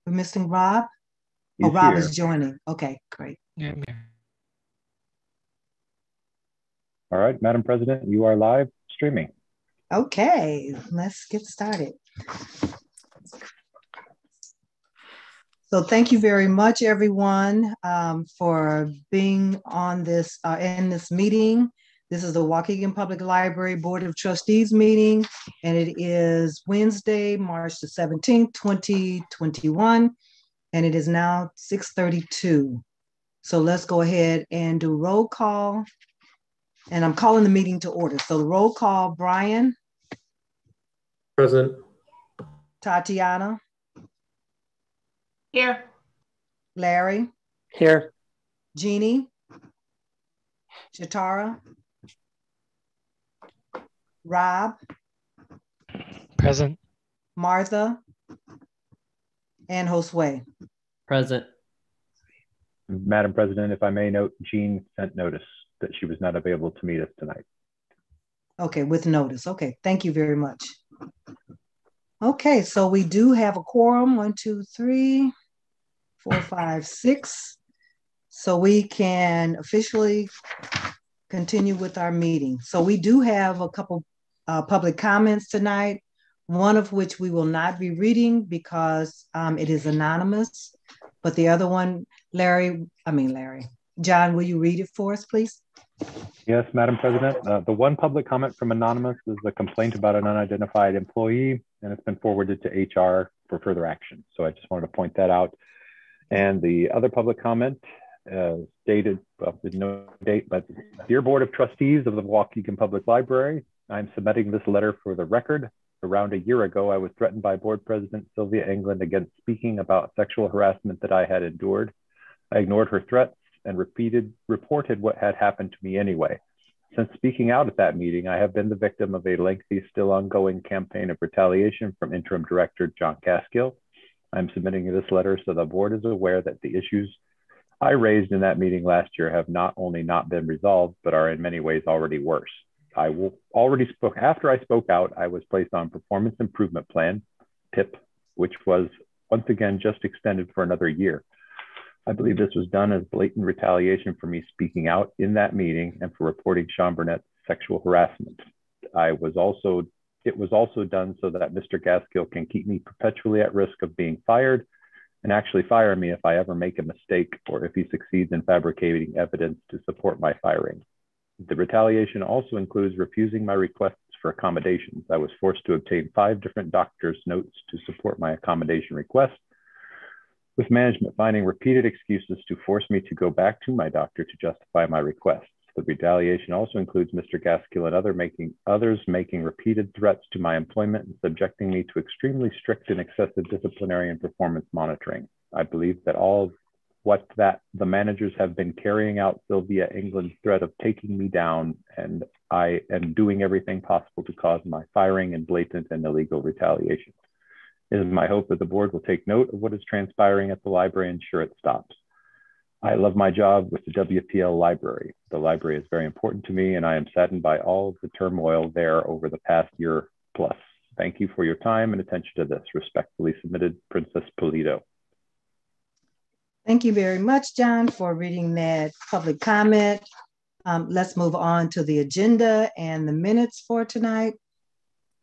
We're missing Rob. He's Rob here. is joining. Okay, great. Yeah. All right, Madam President, you are live streaming. Okay, let's get started. So thank you very much, everyone, for being on this in this meeting. This is the Waukegan Public Library Board of Trustees meeting, and it is Wednesday, March the 17th, 2021, and it is now 6:32. So let's go ahead and do roll call. And I'm calling the meeting to order. So the roll call: Brian. Present. Tatiana. Here. Larry. Here. Jeannie. Shatara. Rob. Present. Martha. And Josue. Present. Madam President, if I may note, Jean sent notice that she was not available to meet us tonight. Okay, with notice. Okay, thank you very much. Okay, so we do have a quorum, 1, 2, 3, 4, 5, 6. So we can officially continue with our meeting. So we do have a couple public comments tonight, one of which we will not be reading because it is anonymous, but the other one, John, will you read it for us, please? Yes, Madam President. The one public comment from Anonymous is a complaint about an unidentified employee, and it's been forwarded to HR for further action. So I just wanted to point that out. And the other public comment stated, well, with no date, but Dear Board of Trustees of the Waukegan Public Library, I'm submitting this letter for the record. Around a year ago, I was threatened by Board President Sylvia England against speaking about sexual harassment that I had endured. I ignored her threats and reported what had happened to me anyway. Since speaking out at that meeting, I have been the victim of a lengthy, still ongoing campaign of retaliation from Interim Director John Caskill. I'm submitting this letter so the board is aware that the issues I raised in that meeting last year have not only not been resolved, but are in many ways already worse. After I spoke out, I was placed on Performance Improvement Plan, PIP, which was once again just extended for another year. I believe this was done as blatant retaliation for me speaking out in that meeting and for reporting Sean Burnett's sexual harassment. It was also done so that Mr. Gaskill can keep me perpetually at risk of being fired and actually fire me if I ever make a mistake or if he succeeds in fabricating evidence to support my firing. The retaliation also includes refusing my requests for accommodations. I was forced to obtain 5 different doctor's notes to support my accommodation request, with management finding repeated excuses to force me to go back to my doctor to justify my requests. The retaliation also includes Mr. Gaskill and others making repeated threats to my employment and subjecting me to extremely strict and excessive disciplinary and performance monitoring. I believe that the managers have been carrying out Sylvia England's threat of taking me down, and I am doing everything possible to cause my firing and blatant and illegal retaliation. It is my hope that the board will take note of what is transpiring at the library and ensure it stops. I love my job with the WPL library. The library is very important to me, and I am saddened by all of the turmoil there over the past year plus. Thank you for your time and attention to this. Respectfully submitted, Princess Polito. Thank you very much, John, for reading that public comment. Let's move on to the agenda and the minutes for tonight.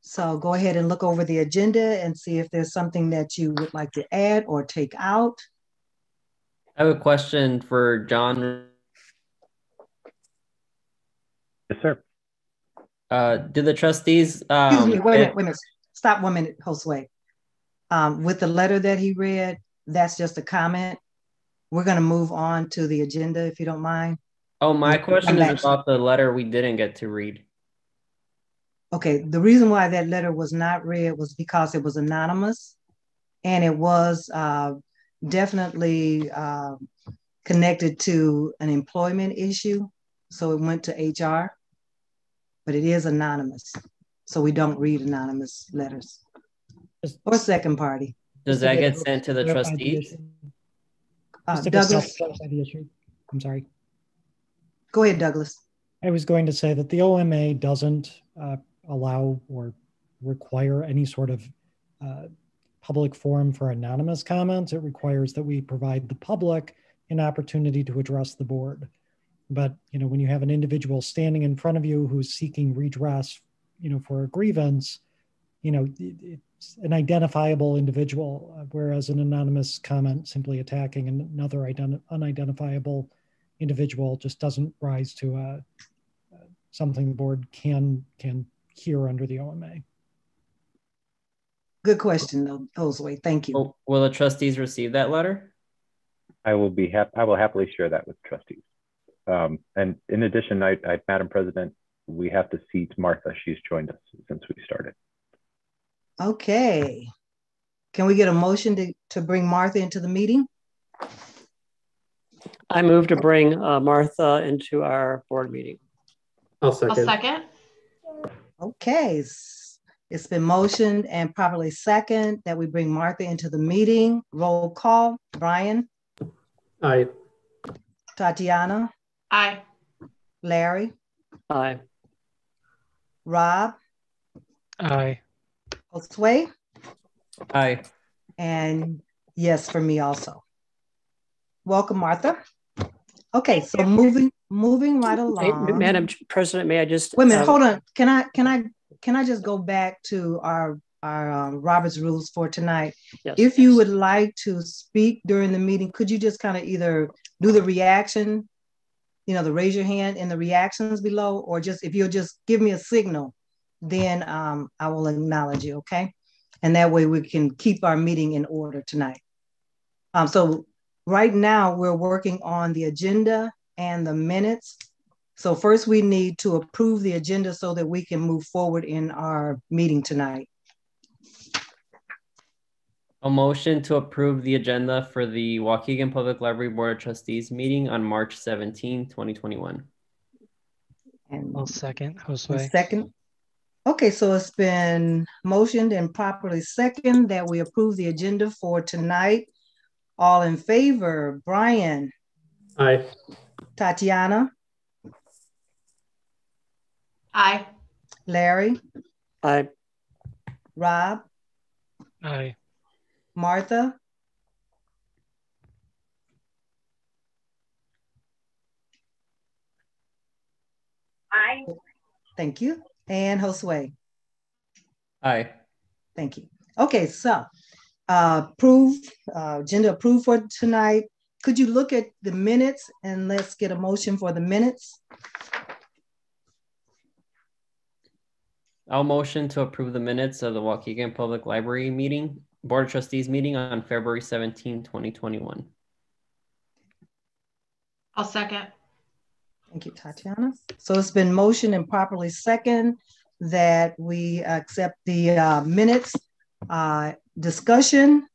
So go ahead and look over the agenda and see if there's something that you would like to add or take out. I have a question for John. Yes, sir. Do the trustees... Excuse me, wait a minute. Stop 1 minute, Josue. With the letter that he read, that's just a comment. We're going to move on to the agenda, if you don't mind. Oh, my question is about the letter we didn't get to read. Okay, the reason why that letter was not read was because it was anonymous, and it was definitely connected to an employment issue. So it went to HR, but it is anonymous. So we don't read anonymous letters or second party. Does that get sent to the trustees? Douglas, the issue. I'm sorry. Go ahead, Douglas. I was going to say that the OMA doesn't allow or require any sort of public forum for anonymous comments. It requires that we provide the public an opportunity to address the board. But, when you have an individual standing in front of you who's seeking redress, for a grievance, it's an identifiable individual, whereas an anonymous comment simply attacking another unidentifiable individual just doesn't rise to something the board can hear under the OMA. Good question, though, Josue. Thank you. Will the trustees receive that letter? I will happily share that with trustees. And in addition, Madam President, we have to seat Martha. She's joined us since we started. Okay. Can we get a motion to bring Martha into the meeting? I move to bring Martha into our board meeting. I'll second. Okay. It's been motioned and properly second that we bring Martha into the meeting. Roll call. Brian? Aye. Tatiana? Aye. Larry? Aye. Rob? Aye. Josue? Aye. And yes, for me also. Welcome, Martha. Okay, so moving right along. Madam President, may I just wait a minute? Hold on. Can I just go back to our Robert's rules for tonight? Yes, if you would like to speak during the meeting, could you just kind of either do the reaction, the raise your hand in the reactions below, or just if you'll just give me a signal, then I will acknowledge you. Okay, and that way we can keep our meeting in order tonight. So right now we're working on the agenda and the minutes. So first we need to approve the agenda so that we can move forward in our meeting tonight. A motion to approve the agenda for the Waukegan Public Library Board of Trustees meeting on March 17, 2021. And I'll second. Josue. second. Okay, so it's been motioned and properly second that we approve the agenda for tonight. All in favor? Brian? Aye. Tatiana? Aye. Larry? Aye. Rob? Aye. Martha? Aye. Thank you. And Josue? Aye. Thank you. Okay, so agenda approved for tonight. Could you look at the minutes and let's get a motion for the minutes? I'll motion to approve the minutes of the Waukegan Public Library meeting, Board of Trustees meeting on February 17, 2021. I'll second. Thank you, Tatiana. So it's been motioned and properly second that we accept the minutes. Discussion.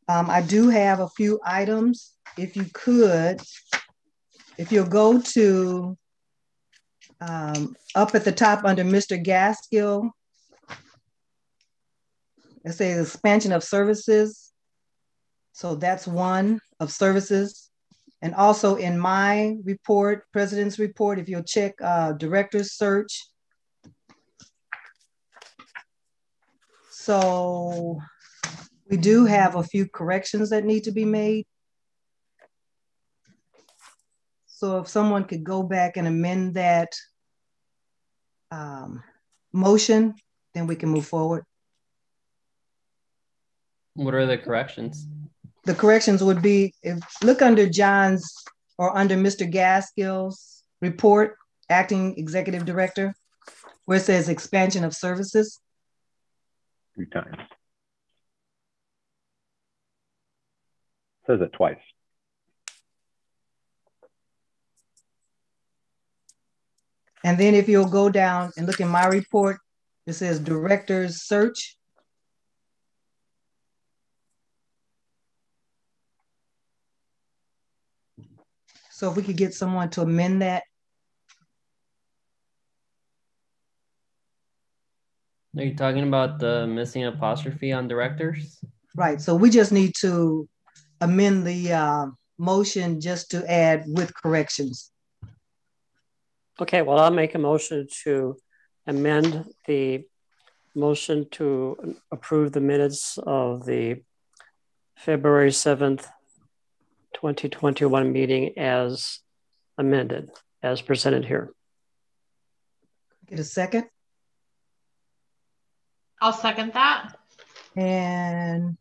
I do have a few items. If you could, if you'll go to up at the top under Mr. Gaskill, it says expansion of services. So that's one of services. And also in my report, President's report, if you'll check director's search. So we do have a few corrections that need to be made. So if someone could go back and amend that motion, then we can move forward. What are the corrections? The corrections would be, look under John's or under Mr. Gaskill's report, Acting Executive Director, where it says expansion of services. 3 times. Says it twice. And then if you'll go down and look in my report, it says Director's Search. So if we could get someone to amend that. Are you talking about the missing apostrophe on directors? Right, so we just need to amend the motion just to add with corrections. Okay, well, I'll make a motion to amend the motion to approve the minutes of the February 7th, 2021 meeting as amended, as presented here. Get a second. I'll second that. And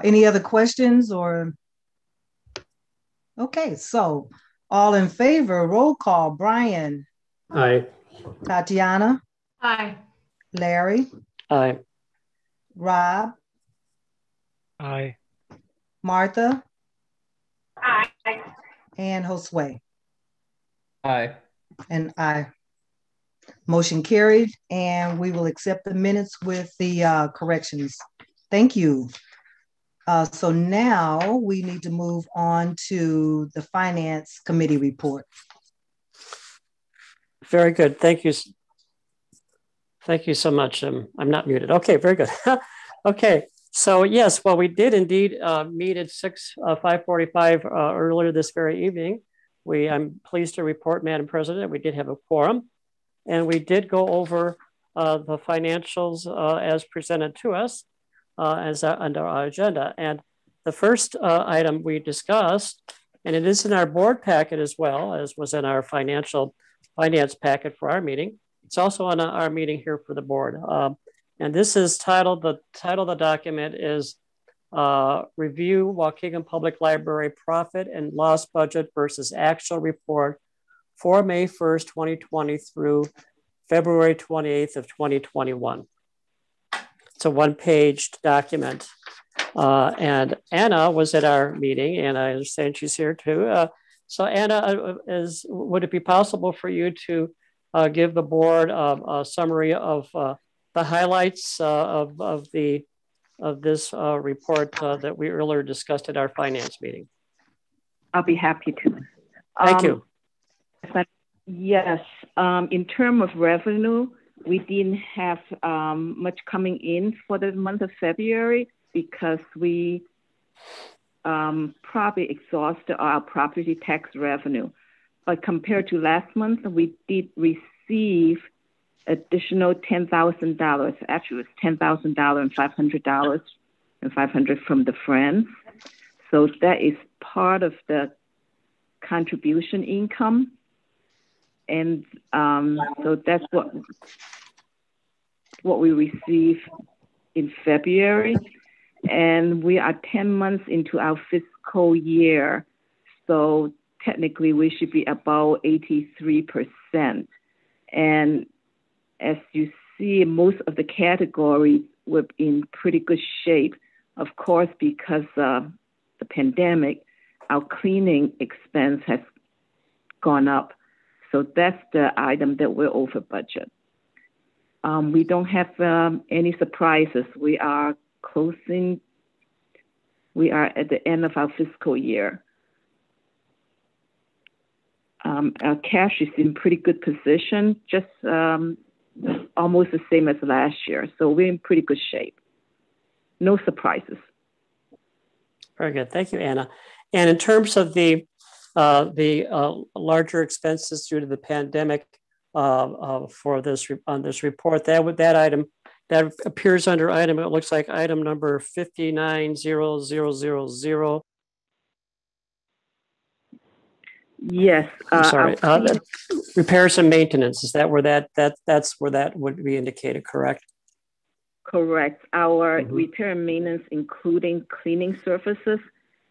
any other questions or? Okay, so all in favor, roll call. Brian. Aye. Tatiana. Aye. Larry. Aye. Rob. Aye. Martha. Aye. And Josue. Aye. And I. Motion carried, and we will accept the minutes with the corrections. Thank you. So now we need to move on to the Finance Committee report. Very good. Thank you. Thank you so much. I'm not muted. Okay, very good. Okay, so yes, well, we did indeed meet at 5:45 earlier this very evening. I'm pleased to report, Madam President, we did have a quorum, and we did go over the financials as presented to us under our agenda. And the first item we discussed, and it is in our board packet as well as was in our finance packet for our meeting. It's also on our meeting here for the board. And this is titled, the title of the document is Review Waukegan Public Library Profit and Loss Budget versus Actual Report for May 1st, 2020 through February 28th of 2021. It's a one-page document. And Anna was at our meeting, and I understand she's here too. So Anna, would it be possible for you to give the board a summary of the highlights of this report that we earlier discussed at our finance meeting? I'll be happy to. Thank you. Yes, in terms of revenue, we didn't have much coming in for the month of February because we probably exhausted our property tax revenue. But compared to last month, we did receive additional $10,000. Actually, it was $10,000 and $500 and $500 from the Friends. So that is part of the contribution income. And so that's what we received in February. And we are 10 months into our fiscal year. So technically we should be about 83%. And as you see, most of the categories were in pretty good shape. Of course, because of the pandemic, our cleaning expense has gone up. So that's the item that we're over budget. We don't have any surprises. We are at the end of our fiscal year. Our cash is in pretty good position, just almost the same as last year. So we're in pretty good shape. No surprises. Very good. Thank you, Anna. And in terms of the larger expenses due to the pandemic for this on this report, that item that appears under item, it looks like item number 590000. Yes. Sorry. Repairs and maintenance. Is that where that's where that would be indicated? Correct. Correct. Our repair and maintenance, including cleaning services,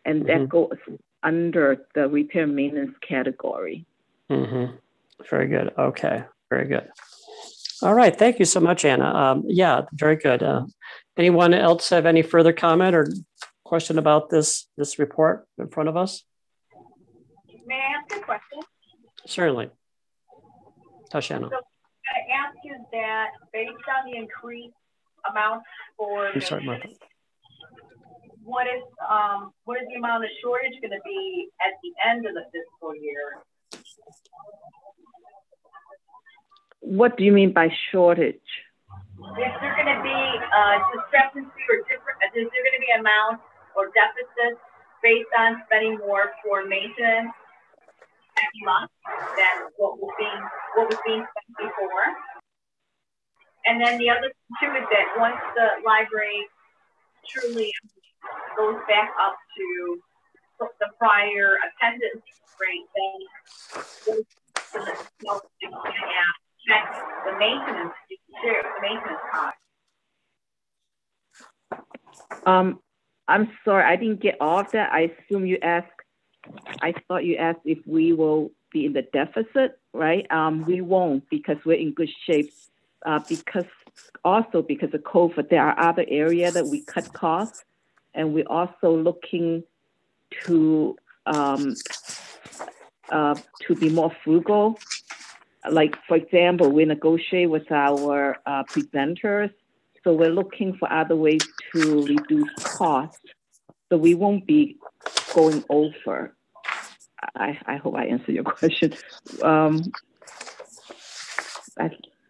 and that goes under the repair and maintenance category. Very good. Okay. Very good. All right. Thank you so much, Anna. Yeah, very good. Anyone else have any further comment or question about this report in front of us? May I ask a question? Certainly. Tatiana. So I ask you that based on the increased amounts for Martha. What is the amount of shortage going to be at the end of the fiscal year? What do you mean by shortage? Is there going to be discrepancy or different? Is there going to be amounts or deficits based on spending more for maintenance every month than what was being spent before? And then the other thing too is that once the library truly goes back up to the prior attendance rate, then check the maintenance too, the maintenance cost. I'm sorry, I didn't get all of that. I assume you asked, I thought you asked if we will be in the deficit, right? We won't, because we're in good shape. Because of COVID, there are other areas that we cut costs, and we're also looking to be more frugal. Like, for example, we negotiate with our presenters, so we're looking for other ways to reduce costs, so we won't be going over. I hope I answered your question.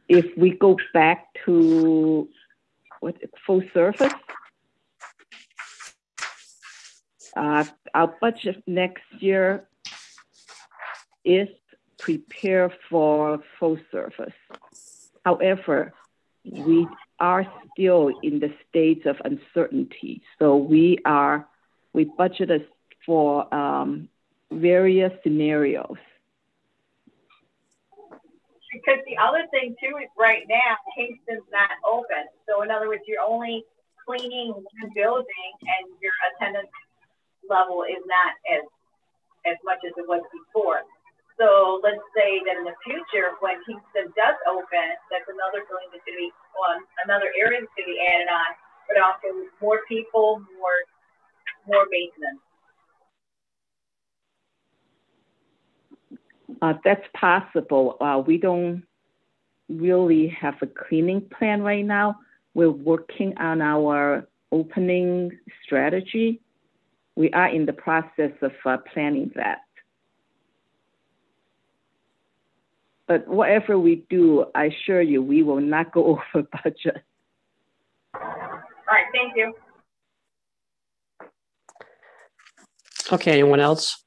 If we go back to full service, our budget next year is prepare for full service. However, we are still in the state of uncertainty. So we budgeted for various scenarios. Because the other thing too is right now, Kingston's not open. So in other words, you're only cleaning the building and your attendance level is not as much as it was before. So let's say that in the future, when Kingston does open, that's another building that's going to be on, another area that's going to be added on, but also more people, more maintenance. That's possible. We don't really have a cleaning plan right now. We're working on our opening strategy. We are in the process of planning that. But whatever we do, I assure you, we will not go over budget. All right, thank you. Okay, anyone else?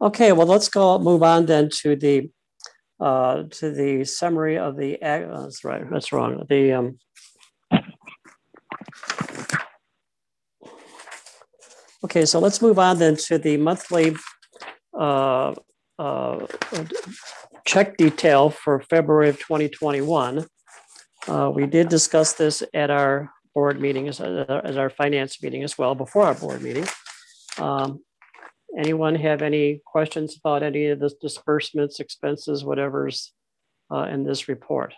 Okay, well, let's move on then to the summary of the, that's right, that's wrong. Okay, so let's move on then to the monthly check detail for February of 2021. We did discuss this at our board meeting, as our finance meeting as well, before our board meeting. Anyone have any questions about any of the disbursements, expenses, whatever's in this report?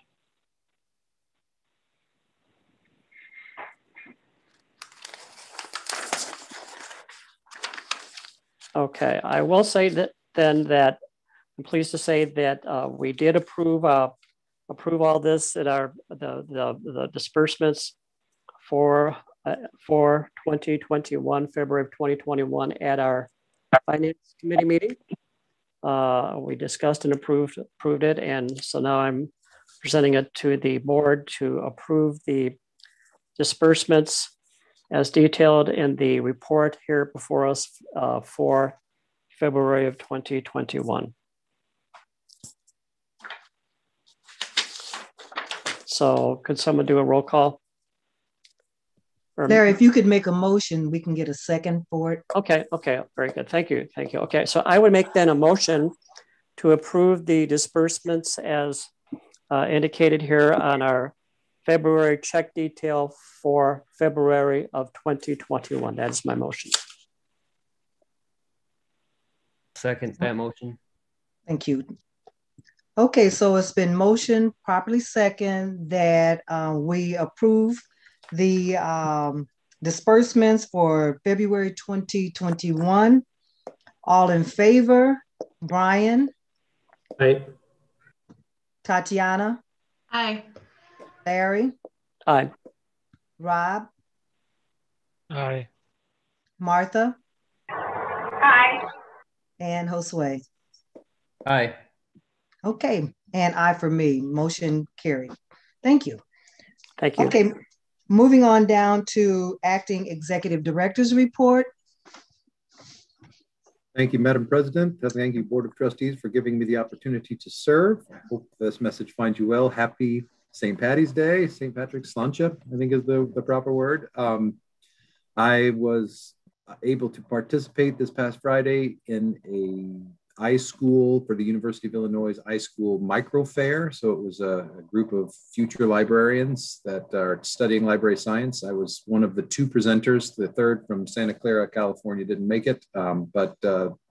Okay, I will say that then that I'm pleased to say that we did approve all this at the disbursements for 2021, February of 2021 at our Finance Committee meeting. We discussed and approved it, and so now I'm presenting it to the board to approve the disbursements as detailed in the report here before us for February of 2021. So could someone do a roll call? Larry, if you could make a motion, we can get a second for it. Okay, very good. Thank you. Okay, so I would make then a motion to approve the disbursements as indicated here on our February check detail for February of 2021. That is my motion. Second that motion. Thank you. Okay, so it's been motioned, properly second, that we approve the disbursements for February 2021. All in favor? Brian? Aye. Tatiana? Aye. Larry? Aye. Rob? Aye. Martha? Aye. And Josue? Aye. Okay, and aye for me. Motion carried. Thank you. Thank you. Okay, moving on down to Acting Executive Director's Report. Thank you, Madam President. Thank you, Board of Trustees, for giving me the opportunity to serve. I hope this message finds you well. Happy St. Patty's Day, St. Patrick's Slancha, I think is the proper word. I was able to participate this past Friday in a iSchool for the University of Illinois iSchool micro fair. So it was a group of future librarians that are studying library science. I was one of the two presenters. The third from Santa Clara, California didn't make it, but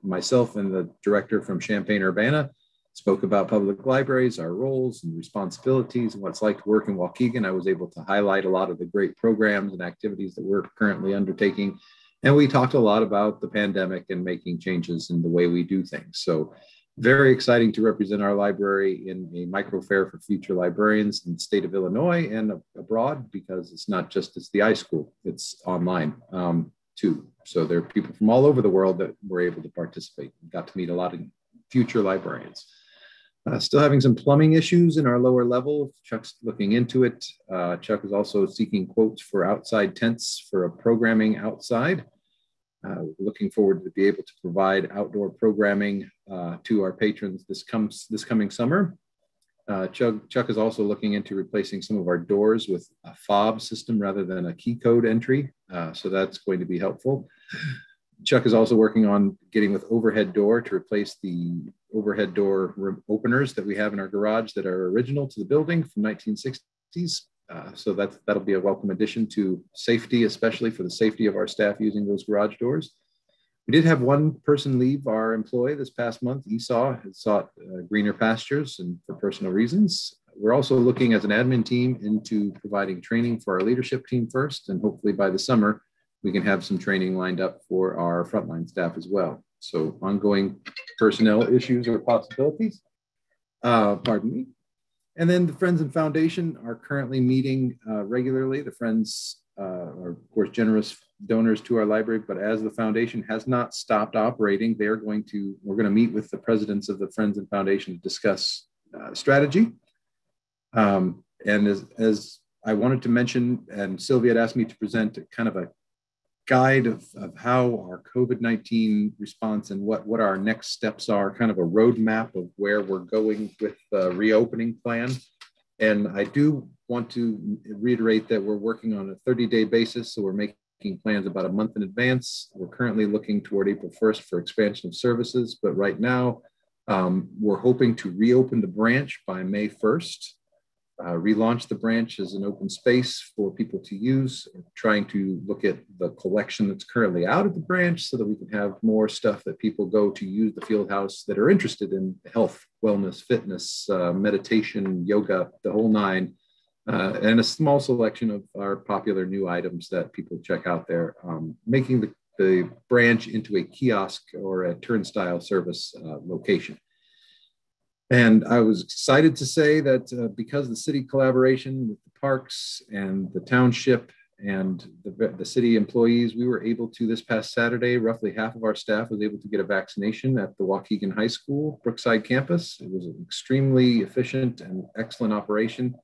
myself and the director from Champaign-Urbana spoke about public libraries, our roles and responsibilities, and what it's like to work in Waukegan. I was able to highlight a lot of the great programs and activities that we're currently undertaking. And we talked a lot about the pandemic and making changes in the way we do things. So very exciting to represent our library in a micro fair for future librarians in the state of Illinois and abroad, because it's not just, it's the iSchool, it's online too. So there are people from all over the world that were able to participate. We got to meet a lot of future librarians. Still having some plumbing issues in our lower level. Chuck's looking into it. Chuck is also seeking quotes for outside tents for a programming outside. Looking forward to be able to provide outdoor programming to our patrons this coming summer. Chuck is also looking into replacing some of our doors with a fob system rather than a key code entry. So that's going to be helpful. Chuck is also working on getting with overhead door to replace the overhead door openers that we have in our garage that are original to the building from 1960s. So that'll be a welcome addition to safety, especially for the safety of our staff using those garage doors. We did have one person leave our employee this past month. Esau had sought greener pastures and for personal reasons. We're also looking as an admin team into providing training for our leadership team first, and hopefully by the summer, we can have some training lined up for our frontline staff as well. So ongoing personnel issues or possibilities, pardon me. And then the Friends and Foundation are currently meeting regularly. The Friends are, of course, generous donors to our library, but as the foundation has not stopped operating, we're going to meet with the presidents of the Friends and Foundation to discuss strategy. And as I wanted to mention, and Sylvia had asked me to present kind of a guide of how our COVID-19 response and what our next steps are, kind of a roadmap of where we're going with the reopening plan. And I do want to reiterate that we're working on a 30-day basis, so we're making plans about a month in advance. We're currently looking toward April 1st for expansion of services, but right now we're hoping to reopen the branch by May 1st. Relaunch the branch as an open space for people to use, trying to look at the collection that's currently out of the branch so that we can have more stuff that people go to use the field house that are interested in health, wellness, fitness, meditation, yoga, the whole nine, and a small selection of our popular new items that people check out there, making the branch into a kiosk or a turnstile service location. And I was excited to say that because the city collaboration with the parks and the township and the city employees, we were able to, this past Saturday, roughly half of our staff was able to get a vaccination at the Waukegan High School Brookside campus. It was an extremely efficient and excellent operation.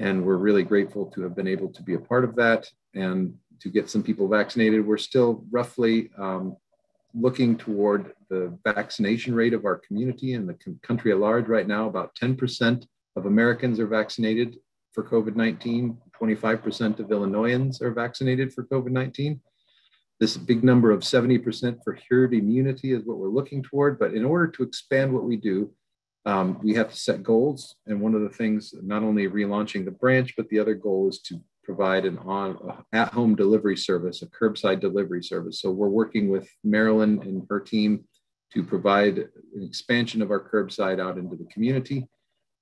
And we're really grateful to have been able to be a part of that and to get some people vaccinated. We're still roughly looking toward the vaccination rate of our community and the country at large. Right now, about 10% of Americans are vaccinated for COVID-19. 25% of Illinoisans are vaccinated for COVID-19. This big number of 70% for herd immunity is what we're looking toward. But in order to expand what we do, we have to set goals. And one of the things, not only relaunching the branch, but the other goal is to provide an at-home delivery service, a curbside delivery service. So we're working with Marilyn and her team to provide an expansion of our curbside out into the community.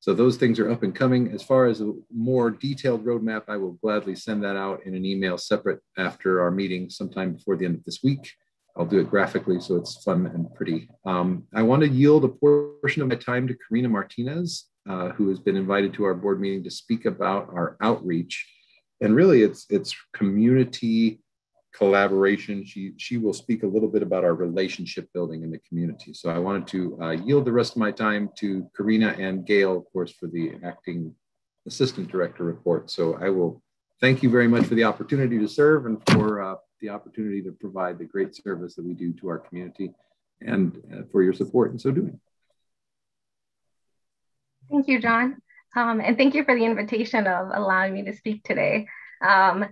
So those things are up and coming. As far as a more detailed roadmap, I will gladly send that out in an email separate after our meeting sometime before the end of this week. I'll do it graphically so it's fun and pretty. I want to yield a portion of my time to Karina Martinez, who has been invited to our board meeting to speak about our outreach. And really, it's community collaboration. She will speak a little bit about our relationship building in the community. So I wanted to yield the rest of my time to Karina and Gail, of course, for the acting assistant director report. So I will thank you very much for the opportunity to serve and for the opportunity to provide the great service that we do to our community and for your support in so doing. Thank you, John. And thank you for the invitation of allowing me to speak today.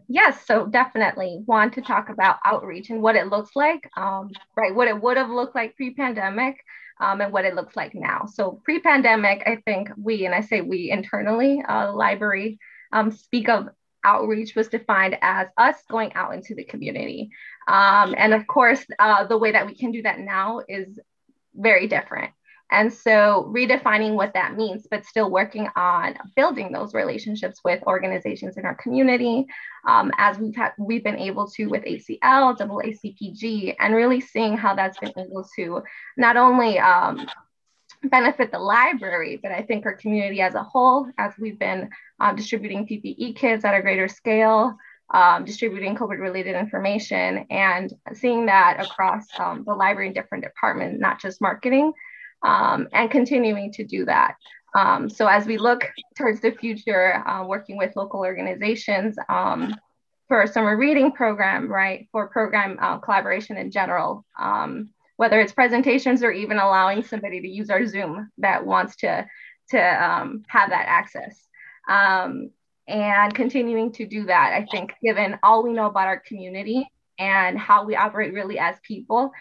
Yes, so definitely want to talk about outreach and what it looks like, right? What it would have looked like pre-pandemic and what it looks like now. So pre-pandemic, I think and I say we internally, the library speak of outreach was defined as us going out into the community. And of course, the way that we can do that now is very different. And so redefining what that means, but still working on building those relationships with organizations in our community, as we've been able to with ACL, AACPG, and really seeing how that's been able to not only benefit the library, but I think our community as a whole, as we've been distributing PPE kits at a greater scale, distributing COVID-related information, and seeing that across the library in different departments, not just marketing, and continuing to do that. So as we look towards the future, working with local organizations for a summer reading program, right, for program collaboration in general, whether it's presentations or even allowing somebody to use our Zoom that wants to have that access. And continuing to do that, I think, given all we know about our community and how we operate really as people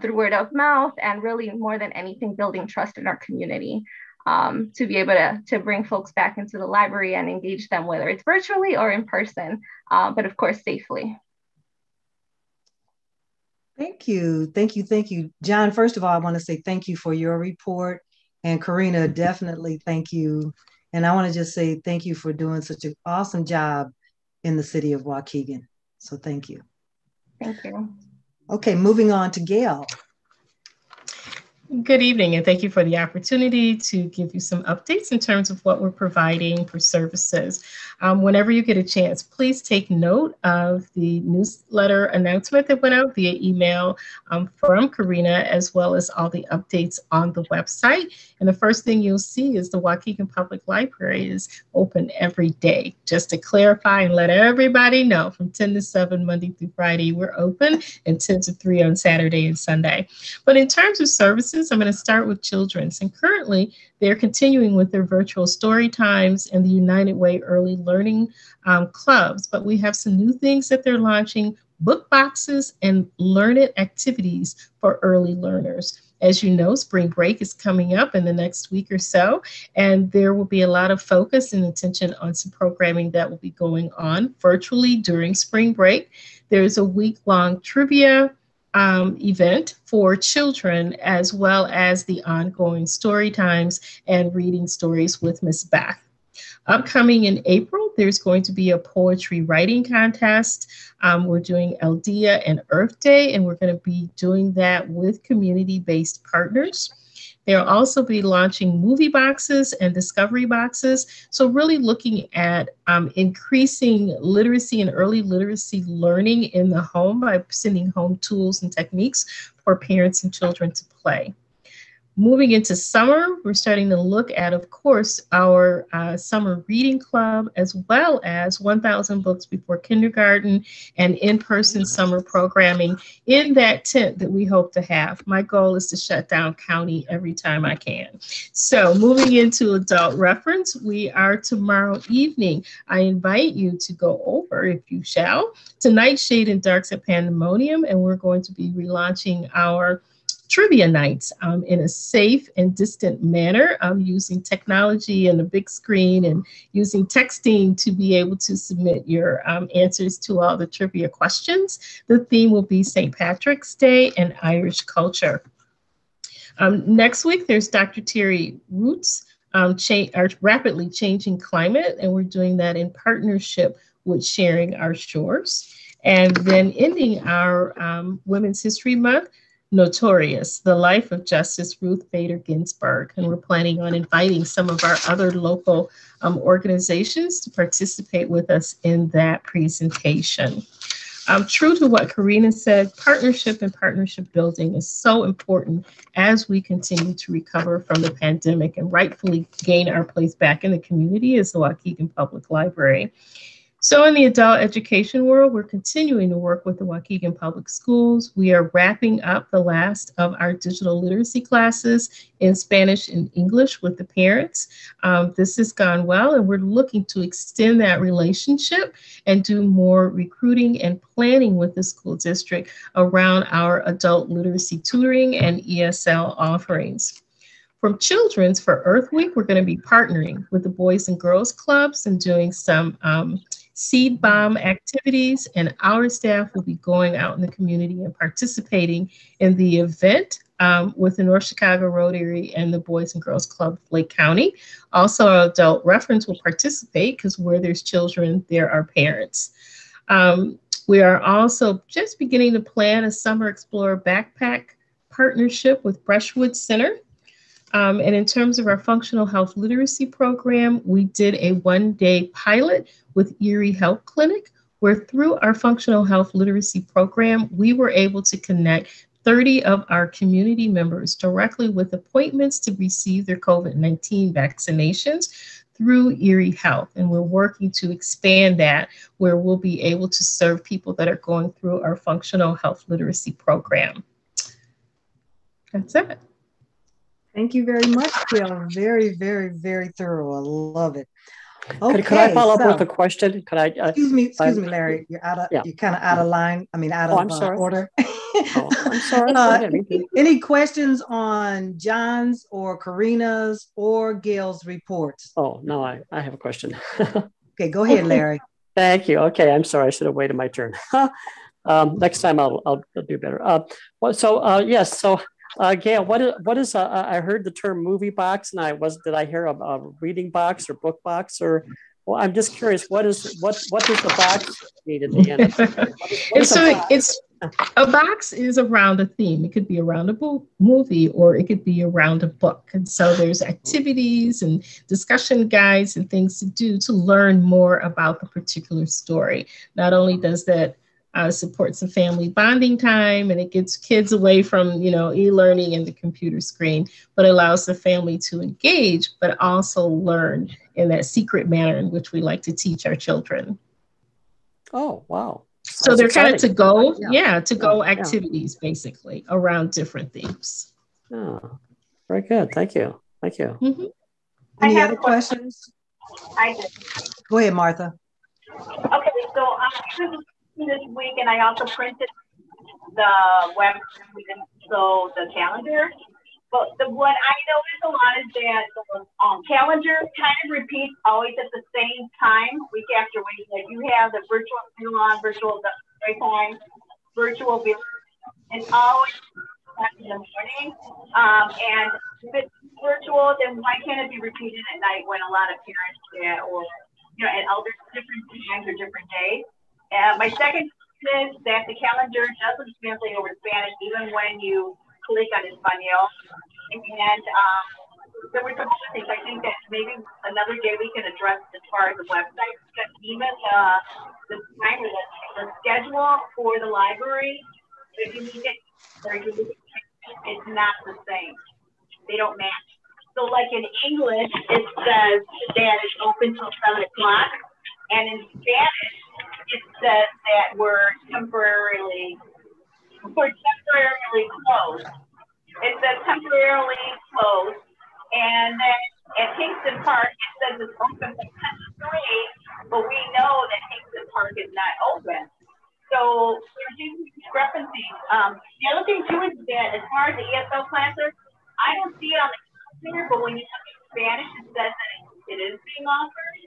through word of mouth, and really more than anything, building trust in our community to be able to bring folks back into the library and engage them, whether it's virtually or in person, but of course, safely. Thank you. Thank you. Thank you. John, first of all, I want to say thank you for your report. And Karina, definitely thank you. And I want to just say thank you for doing such an awesome job in the city of Waukegan. So thank you. Thank you. Okay, moving on to Gail. Good evening, and thank you for the opportunity to give you some updates in terms of what we're providing for services. Whenever you get a chance, please take note of the newsletter announcement that went out via email from Karina, as well as all the updates on the website. And the first thing you'll see is the Waukegan Public Library is open every day. Just to clarify and let everybody know, from 10 to 7, Monday through Friday, we're open, and 10 to 3 on Saturday and Sunday. But in terms of services, I'm going to start with children's, and currently they're continuing with their virtual story times and the United Way early learning clubs, but we have some new things that they're launching: book boxes and learn it activities for early learners. As you know, spring break is coming up in the next week or so, and there will be a lot of focus and attention on some programming that will be going on virtually during spring break. There's a week-long trivia event for children, as well as the ongoing story times and reading stories with Miss Beth. Upcoming in April, there's going to be a poetry writing contest. We're doing El Dia and Earth Day, and we're going to be doing that with community-based partners. They'll also be launching movie boxes and discovery boxes. So really looking at increasing literacy and early literacy learning in the home by sending home tools and techniques for parents and children to play. Moving into summer, we're starting to look at, of course, our summer reading club, as well as 1,000 books before kindergarten and in-person summer programming in that tent that we hope to have. My goal is to shut down county every time I can. So moving into adult reference, we are tomorrow evening. I invite you to go over, if you shall, to Nightshade and Darks at Pandemonium, and we're going to be relaunching our trivia nights in a safe and distant manner, using technology and a big screen and using texting to be able to submit your answers to all the trivia questions. The theme will be St. Patrick's Day and Irish culture. Next week, there's Dr. Terry Roots, our rapidly changing climate, and we're doing that in partnership with Sharing Our Shores. And then ending our Women's History Month, Notorious, the life of Justice Ruth Bader Ginsburg. And we're planning on inviting some of our other local organizations to participate with us in that presentation. True to what Karina said, partnership and partnership building is so important as we continue to recover from the pandemic and rightfully gain our place back in the community as the Waukegan Public Library. So in the adult education world, we're continuing to work with the Waukegan Public Schools. We are wrapping up the last of our digital literacy classes in Spanish and English with the parents. This has gone well, and we're looking to extend that relationship and do more recruiting and planning with the school district around our adult literacy tutoring and ESL offerings. From Children's for Earth Week, we're going to be partnering with the Boys and Girls Clubs and doing some seed bomb activities, and our staff will be going out in the community and participating in the event with the North Chicago Rotary and the Boys and Girls Club of Lake County. Also, our adult reference will participate because where there's children, there are parents. We are also just beginning to plan a Summer Explorer backpack partnership with Brushwood Center. And in terms of our functional health literacy program, we did a one-day pilot with Erie Health Clinic, where through our functional health literacy program, we were able to connect 30 of our community members directly with appointments to receive their COVID-19 vaccinations through Erie Health. And we're working to expand that, where we'll be able to serve people that are going through our functional health literacy program. That's it. Thank you very much, Jill. Very, very, very thorough. I love it. Okay, could I follow up with a question? Could I? Excuse me, Larry. You're out of. Yeah. You're kind of out of line. I mean, out of order. I'm sorry. Any questions on John's or Karina's or Gail's reports? Oh no, I have a question. Okay, go ahead, Larry. Thank you. Okay, I'm sorry. I should have waited my turn. Next time I'll do better. Yes. So. Gail, what is I heard the term movie box, and did I hear a reading box or book box, or well, I'm just curious, what does the box mean at the end? A box is around a theme. It could be around a movie, or it could be around a book. And so there's activities and discussion guides and things to do to learn more about the particular story. Not only does that support some family bonding time, and it gets kids away from, e-learning and the computer screen, but allows the family to engage, but also learn in that secret manner in which we like to teach our children. Oh, wow. So they're kind of to-go activities, basically, around different themes. Oh, very good. Thank you. Mm-hmm. Any other questions? I did. Go ahead, Martha. Okay, so this week, and I also printed the web, so the calendar. But what I noticed a lot is that the calendar kind of repeats always at the same time, week after week. Like you have the virtual Milan, virtual daytime, virtual, and always in the morning. And if it's virtual, then why can't it be repeated at night when a lot of parents or at other different times or different days? My second is that the calendar doesn't translate over to Spanish, even when you click on Espanol. And there were some other things. I think that maybe another day we can address as far as the website, because even the time or the schedule for the library, if you look at it's not the same. They don't match. So like in English, it says that it's open till 7 o'clock, and in Spanish, it says that we're temporarily closed. It says temporarily closed. And then at Kingston Park, it says it's open from 10 to 3, but we know that Kingston Park is not open. So there's these discrepancies. The other thing too is that as far as the ESL classes, I don't see it on the calendar, but when you look at Spanish, it says that it is being offered.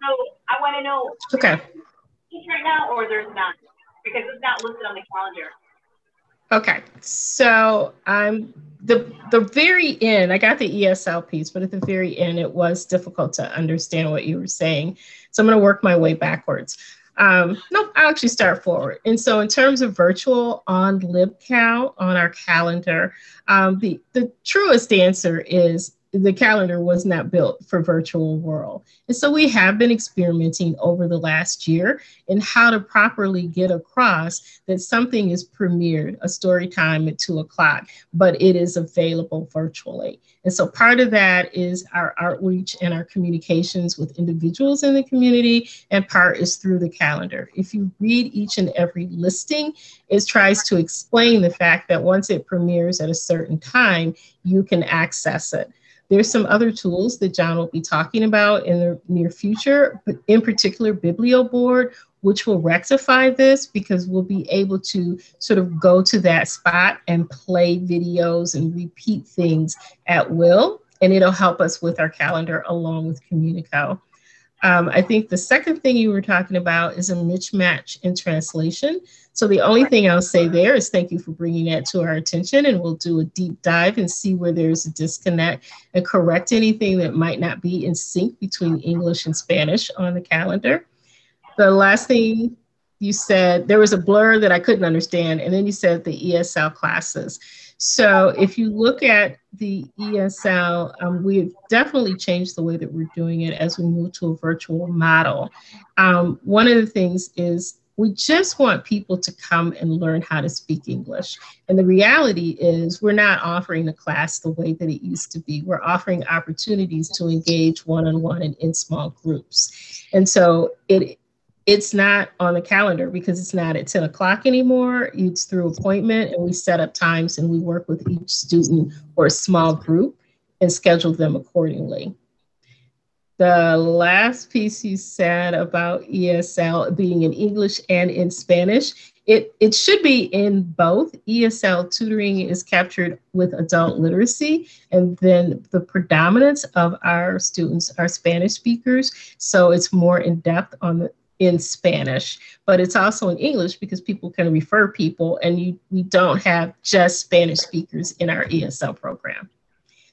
So I want to know. Okay. Right now, or there's not, because it's not listed on the calendar. Okay, so the very end, I got the ESL piece, but at the very end, it was difficult to understand what you were saying. So I'm going to work my way backwards. I'll actually start forward. And so in terms of virtual on LibCal on our calendar, the truest answer is the calendar was not built for virtual world. And so we have been experimenting over the last year in how to properly get across that something is premiered, a story time at 2 o'clock, but it is available virtually. And so part of that is our outreach and our communications with individuals in the community, and part is through the calendar. If you read each and every listing, it tries to explain the fact that once it premieres at a certain time, you can access it. There's some other tools that John will be talking about in the near future, but in particular BiblioBoard, which will rectify this because we'll be able to sort of go to that spot and play videos and repeat things at will. And it'll help us with our calendar along with Communico. I think the second thing you were talking about is a mismatch in translation. So the only thing I'll say there is thank you for bringing that to our attention, and we'll do a deep dive and see where there's a disconnect and correct anything that might not be in sync between English and Spanish on the calendar. The last thing you said, there was a blur that I couldn't understand, and then you said the ESL classes. So if you look at the ESL, we've definitely changed the way that we're doing it as we move to a virtual model. One of the things is we just want people to come and learn how to speak English. And the reality is we're not offering the class the way that it used to be. We're offering opportunities to engage one-on-one and in small groups. And so it's not on the calendar because it's not at 10 o'clock anymore. It's through appointment, and we set up times and we work with each student or a small group and schedule them accordingly. The last piece you said about ESL being in English and in Spanish, it should be in both. ESL tutoring is captured with adult literacy, and then the predominance of our students are Spanish speakers. So it's more in depth in Spanish, but it's also in English because people can refer people, and we don't have just Spanish speakers in our ESL program.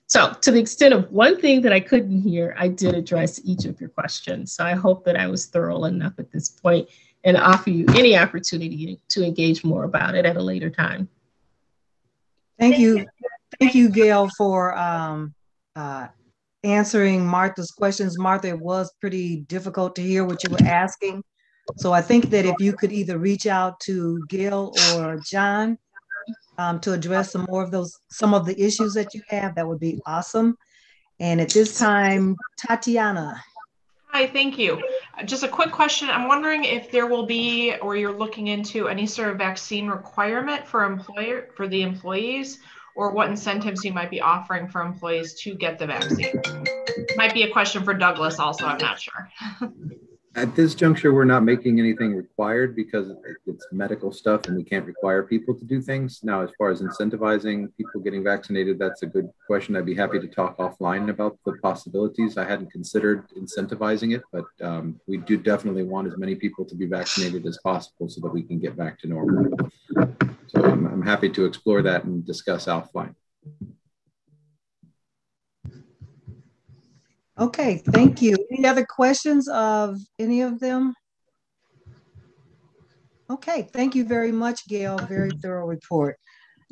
So to the extent of one thing that I couldn't hear, I did address each of your questions. So I hope that I was thorough enough at this point and offer you any opportunity to engage more about it at a later time. Thank you. Thank you, Gail, for answering Martha's questions. Martha, it was pretty difficult to hear what you were asking. So I think that if you could either reach out to Gail or John to address some of the issues that you have, that would be awesome. And at this time, Tatiana. Hi, thank you. Just a quick question. I'm wondering if there will be, or you're looking into any sort of vaccine requirement for the employees, or what incentives you might be offering for employees to get the vaccine. Might be a question for Douglas also, I'm not sure. At this juncture, we're not making anything required because it's medical stuff and we can't require people to do things. Now, as far as incentivizing people getting vaccinated, that's a good question. I'd be happy to talk offline about the possibilities. I hadn't considered incentivizing it, but we do definitely want as many people to be vaccinated as possible so that we can get back to normal. So I'm happy to explore that and discuss offline. Okay, thank you. Any other questions of any of them? Okay, thank you very much, Gail. Very thorough report.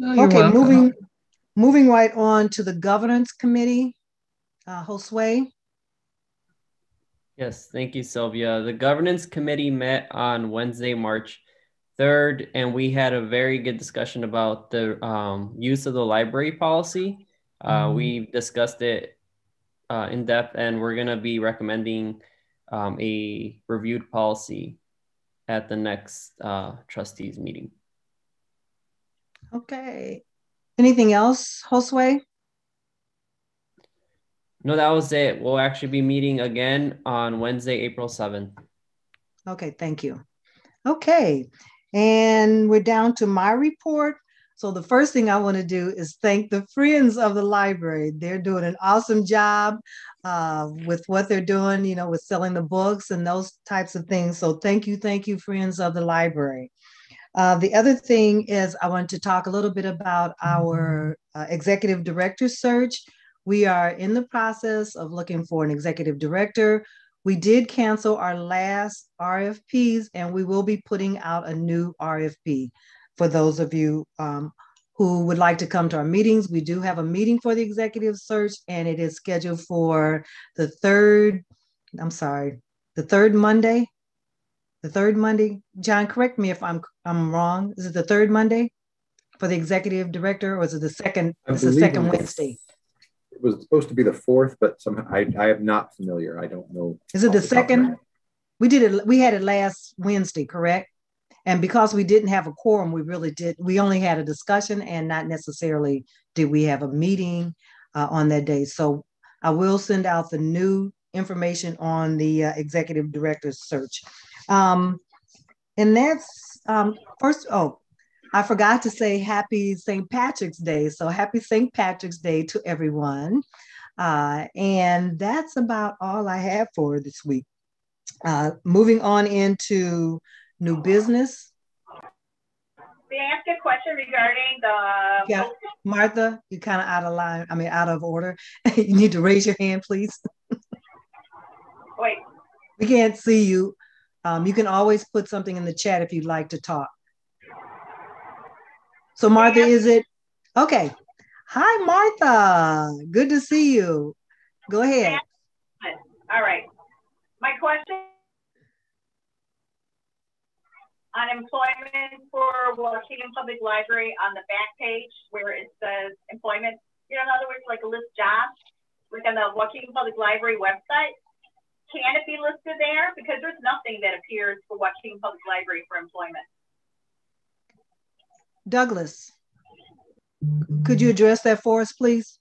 Oh, okay, moving right on to the governance committee. Josue. Yes, thank you, Sylvia. The governance committee met on Wednesday, March 3rd, and we had a very good discussion about the use of the library policy. We discussed it in depth, and we're going to be recommending a reviewed policy at the next trustees meeting. Okay. Anything else, Josue? No, that was it. We'll actually be meeting again on Wednesday, April 7th. Okay, thank you. Okay, and we're down to my report. So the first thing I want to do is thank the Friends of the Library. They're doing an awesome job with what they're doing, you know, with selling the books and those types of things. So thank you, Friends of the Library. The other thing is I want to talk a little bit about our executive director search. We are in the process of looking for an executive director. We did cancel our last RFPs, and we will be putting out a new RFP for those of you who would like to come to our meetings. We do have a meeting for the executive search, and it is scheduled for the third Monday. The third Monday. John, correct me if I'm wrong. Is it the third Monday for the executive director, or is it the second? It's the second Wednesday. It was supposed to be the fourth, but I am not familiar. I don't know. Is it the second? We had it last Wednesday, correct? And because we didn't have a quorum, we only had a discussion, and not necessarily did we have a meeting on that day. So I will send out the new information on the executive director's search. And that's I forgot to say happy St. Patrick's Day. So happy St. Patrick's Day to everyone. And that's about all I have for this week. Moving on into new business. May I ask a question regarding the... Yeah, Martha, you're kind of out of order. You need to raise your hand, please. Wait. We can't see you. You can always put something in the chat if you'd like to talk. So Martha, is it? Okay. Hi, Martha. Good to see you. Go ahead. All right. My question on employment for Waukegan Public Library on the back page where it says employment, in other words, like a list jobs, like on the Waukegan Public Library website. Can it be listed there? Because there's nothing that appears for Waukegan Public Library for employment. Douglas, could you address that for us, please?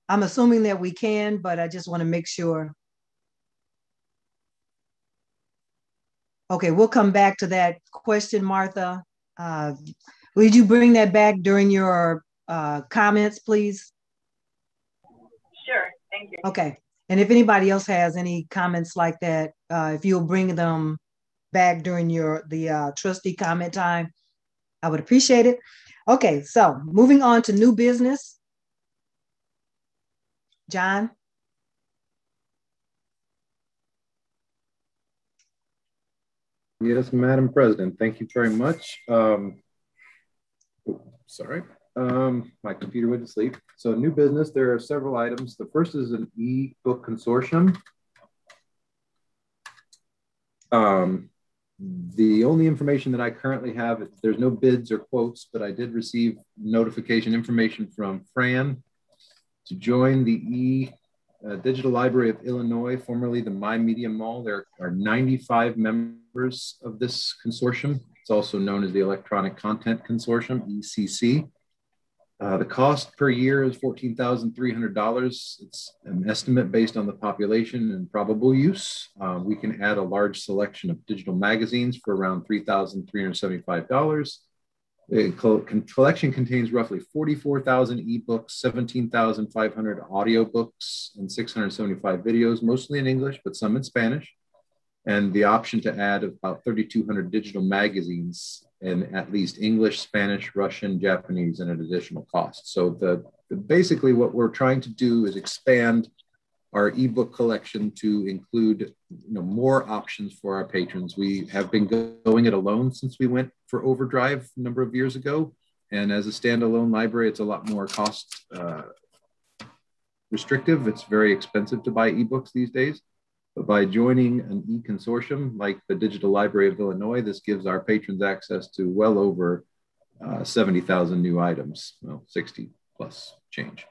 I'm assuming that we can, but I just want to make sure. Okay, we'll come back to that question, Martha. Would you bring that back during your comments, please? Sure, thank you. Okay, and if anybody else has any comments like that, if you'll bring them back during the trustee comment time, I would appreciate it. Okay, so moving on to new business. John? Yes, Madam President, thank you very much. Sorry, my computer went to sleep. So new business, there are several items. The first is an e-book consortium. The only information that I currently have, there's no bids or quotes, but I did receive notification information from Fran to join the Digital Library of Illinois, formerly the My Media Mall. There are 95 members of this consortium. It's also known as the Electronic Content Consortium, ECC. The cost per year is $14,300. It's an estimate based on the population and probable use. We can add a large selection of digital magazines for around $3,375. The collection contains roughly 44,000 ebooks, 17,500 audiobooks, and 675 videos, mostly in English, but some in Spanish. And the option to add about 3,200 digital magazines in at least English, Spanish, Russian, Japanese, and an additional cost. So basically what we're trying to do is expand our ebook collection to include more options for our patrons. We have been going it alone since we went for Overdrive a number of years ago. And as a standalone library, it's a lot more cost restrictive. It's very expensive to buy ebooks these days. But by joining an e-consortium like the Digital Library of Illinois, this gives our patrons access to well over 70,000 new items, well, 60 plus change.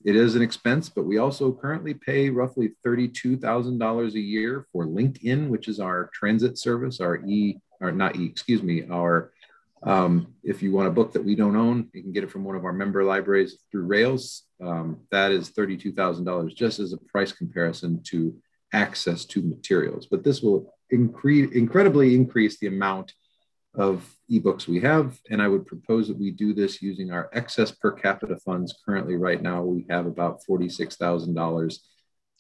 It is an expense, but we also currently pay roughly $32,000 a year for LinkedIn, which is our transit service, if you want a book that we don't own, you can get it from one of our member libraries through Rails. That is $32,000 just as a price comparison to access to materials. But this will incredibly increase the amount of ebooks we have. And I would propose that we do this using our excess per capita funds. Currently, right now, we have about $46,000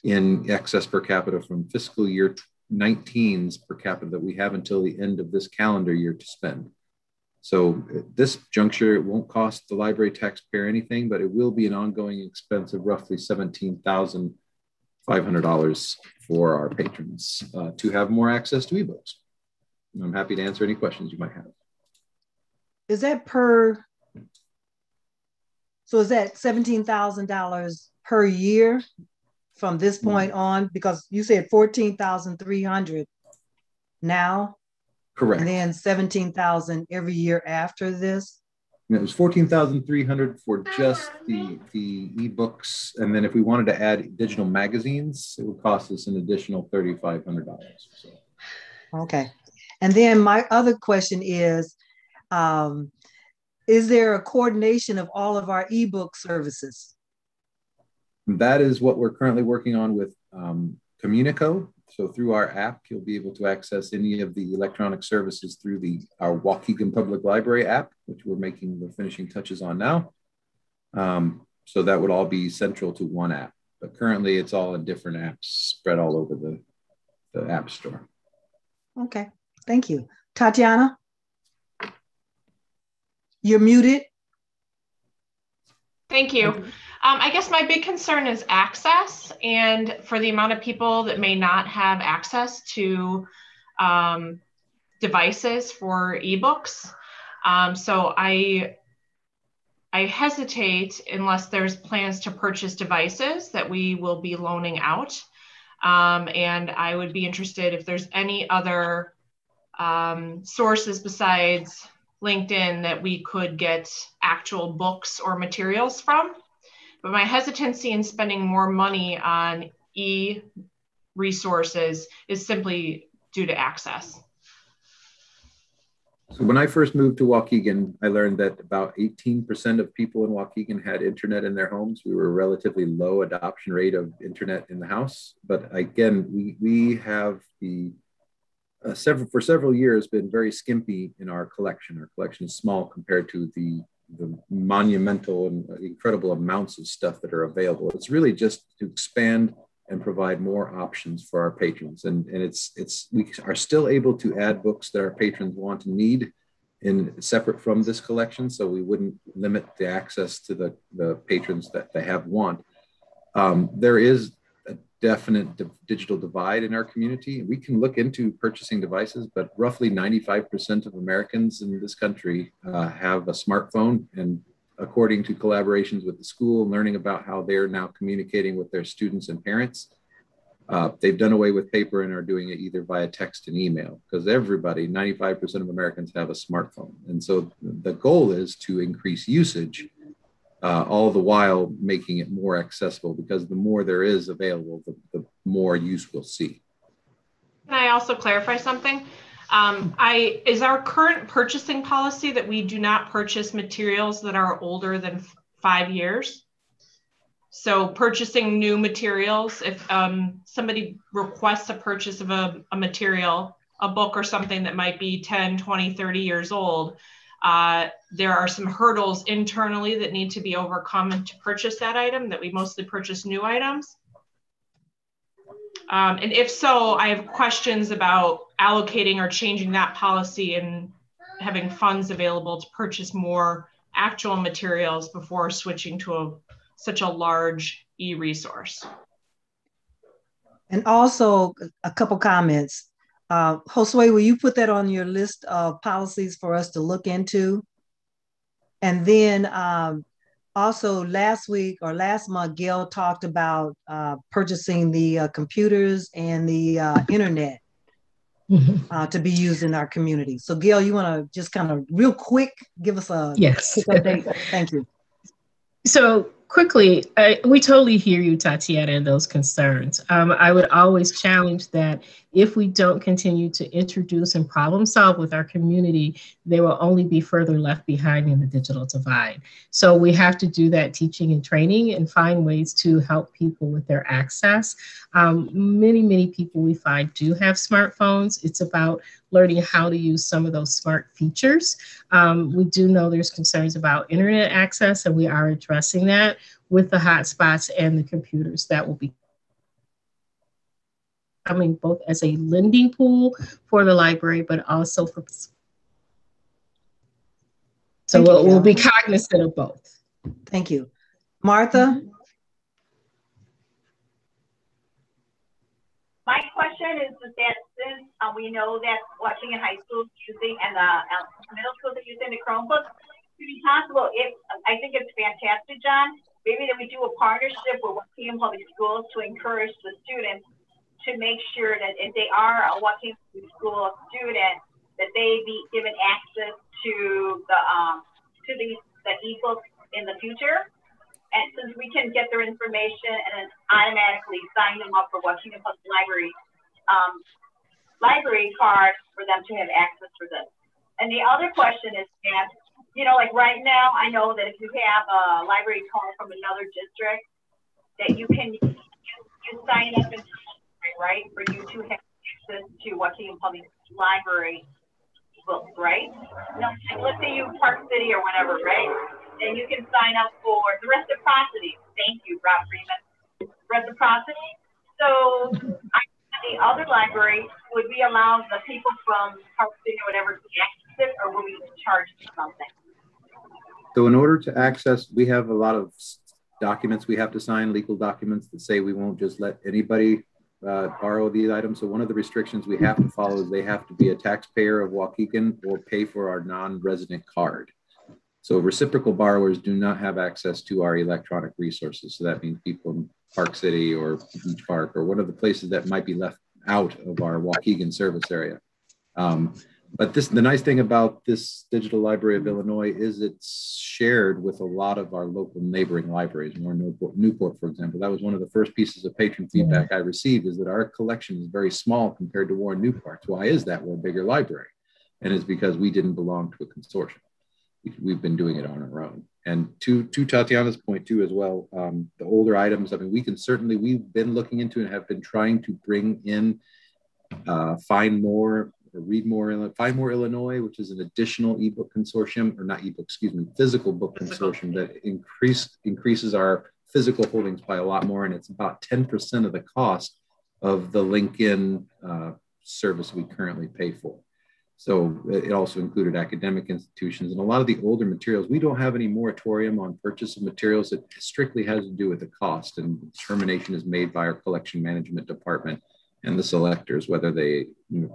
in excess per capita from fiscal year 19's per capita that we have until the end of this calendar year to spend. So at this juncture, it won't cost the library taxpayer anything, but it will be an ongoing expense of roughly $17,000 $500 for our patrons to have more access to ebooks. I'm happy to answer any questions you might have. Is that per, so is that $17,000 per year from this point on? Because you said 14,300 now. Correct. And then 17,000 every year after this. And it was 14,300 for just the ebooks, and then if we wanted to add digital magazines, it would cost us an additional $3,500. So. Okay, and then my other question is there a coordination of all of our ebook services? That is what we're currently working on with Communico. So through our app, you'll be able to access any of the electronic services through our Waukegan Public Library app, which we're making the finishing touches on now. So that would all be central to one app. But currently it's all in different apps spread all over the App Store. Okay, thank you. Tatiana, you're muted. Thank you. I guess my big concern is access, and for the amount of people that may not have access to devices for ebooks. So I hesitate unless there's plans to purchase devices that we will be loaning out. And I would be interested if there's any other sources besides LinkedIn that we could get actual books or materials from. But my hesitancy in spending more money on e-resources is simply due to access. So when I first moved to Waukegan, I learned that about 18% of people in Waukegan had internet in their homes. We were a relatively low adoption rate of internet in the house. But again, we have for several years been very skimpy in our collection. Our collection is small compared to the monumental and incredible amounts of stuff that are available. It's really just to expand and provide more options for our patrons. And we are still able to add books that our patrons want and need separate from this collection. So we wouldn't limit the access to the patrons that they want. There is a definite digital divide in our community. We can look into purchasing devices, but roughly 95% of Americans in this country have a smartphone. And according to collaborations with the school, learning about how they're now communicating with their students and parents, they've done away with paper and are doing it either via text and email, because 95% of Americans have a smartphone. And so the goal is to increase usage, all the while making it more accessible, because the more there is available, the more use we'll see. Can I also clarify something? Is our current purchasing policy that we do not purchase materials that are older than 5 years? So purchasing new materials, if somebody requests a purchase of a material, a book or something that might be 10, 20, 30 years old, there are some hurdles internally that need to be overcome to purchase that item, that we mostly purchase new items. And if so, I have questions about allocating or changing that policy and having funds available to purchase more actual materials before switching to such a large e-resource. And also a couple comments. Josue, will you put that on your list of policies for us to look into? And then also last week or last month, Gail talked about purchasing the computers and the internet to be used in our community. So Gail, you wanna just kind of real quick, give us a quick update? Thank you. So quickly, we totally hear you, Tatiana, and those concerns. I would always challenge that if we don't continue to introduce and problem solve with our community, they will only be further left behind in the digital divide. So we have to do that teaching and training and find ways to help people with their access. Many people we find do have smartphones. It's about learning how to use some of those smart features. We do know there's concerns about internet access, and we are addressing that with the hotspots and the computers that will be coming both as a lending pool for the library, but also for. So we'll be cognizant of both. Thank you. Martha? My question is that since we know that Washington High School is using and middle schools are using the Chromebooks, could it be possible if, I think it's fantastic, John, maybe that we do a partnership with Waukegan Public Schools to encourage the students to make sure that if they are a Waukegan Public School student, that they be given access to the ebooks in the future. And since we can get their information and then automatically sign them up for Waukegan Public library card for them to have access for this. And the other question is that, you know, like right now, I know that if you have a library call from another district, that you can you sign up and right for you to have access to Waukegan Public Library books, right? No, let's say you Park City or whatever, right? And you can sign up for the reciprocity. Thank you, Rob Freeman. Reciprocity. So the other library, would we allow the people from Park City or whatever to access it, or will we charge something? So in order to access, we have a lot of documents we have to sign, legal documents that say we won't just let anybody borrow these items. So one of the restrictions we have to follow is they have to be a taxpayer of Waukegan or pay for our non-resident card. So reciprocal borrowers do not have access to our electronic resources. So that means people in Park City or Beach Park or one of the places that might be left out of our Waukegan service area. But the nice thing about this Digital Library of Illinois is it's shared with a lot of our local neighboring libraries. Warren Newport, for example, that was one of the first pieces of patron feedback I received, is that our collection is very small compared to Warren Newport's. Why is that? We're a bigger library. And it's because we didn't belong to a consortium. We've been doing it on our own. And to Tatiana's point too, as well, the older items, I mean, we've been looking into and have been trying to bring in Find More Illinois, which is an additional ebook consortium, or not ebook, excuse me, physical book consortium that increases our physical holdings by a lot more. And it's about 10% of the cost of the Lincoln service we currently pay for. So it also included academic institutions and a lot of the older materials. We don't have any moratorium on purchase of materials. It strictly has to do with the cost, and determination is made by our collection management department and the selectors, whether they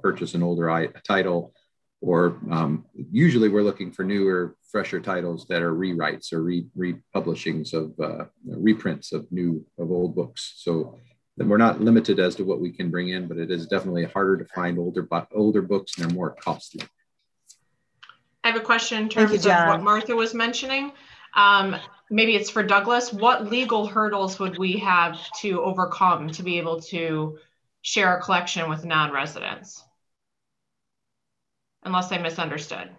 purchase an older title or usually we're looking for newer, fresher titles that are rewrites or republishings of reprints of old books. So we're not limited as to what we can bring in, but it is definitely harder to find older books, and they're more costly. I have a question in terms of what Martha was mentioning. Maybe it's for Douglas. What legal hurdles would we have to overcome to be able to share a collection with non-residents? Unless I misunderstood.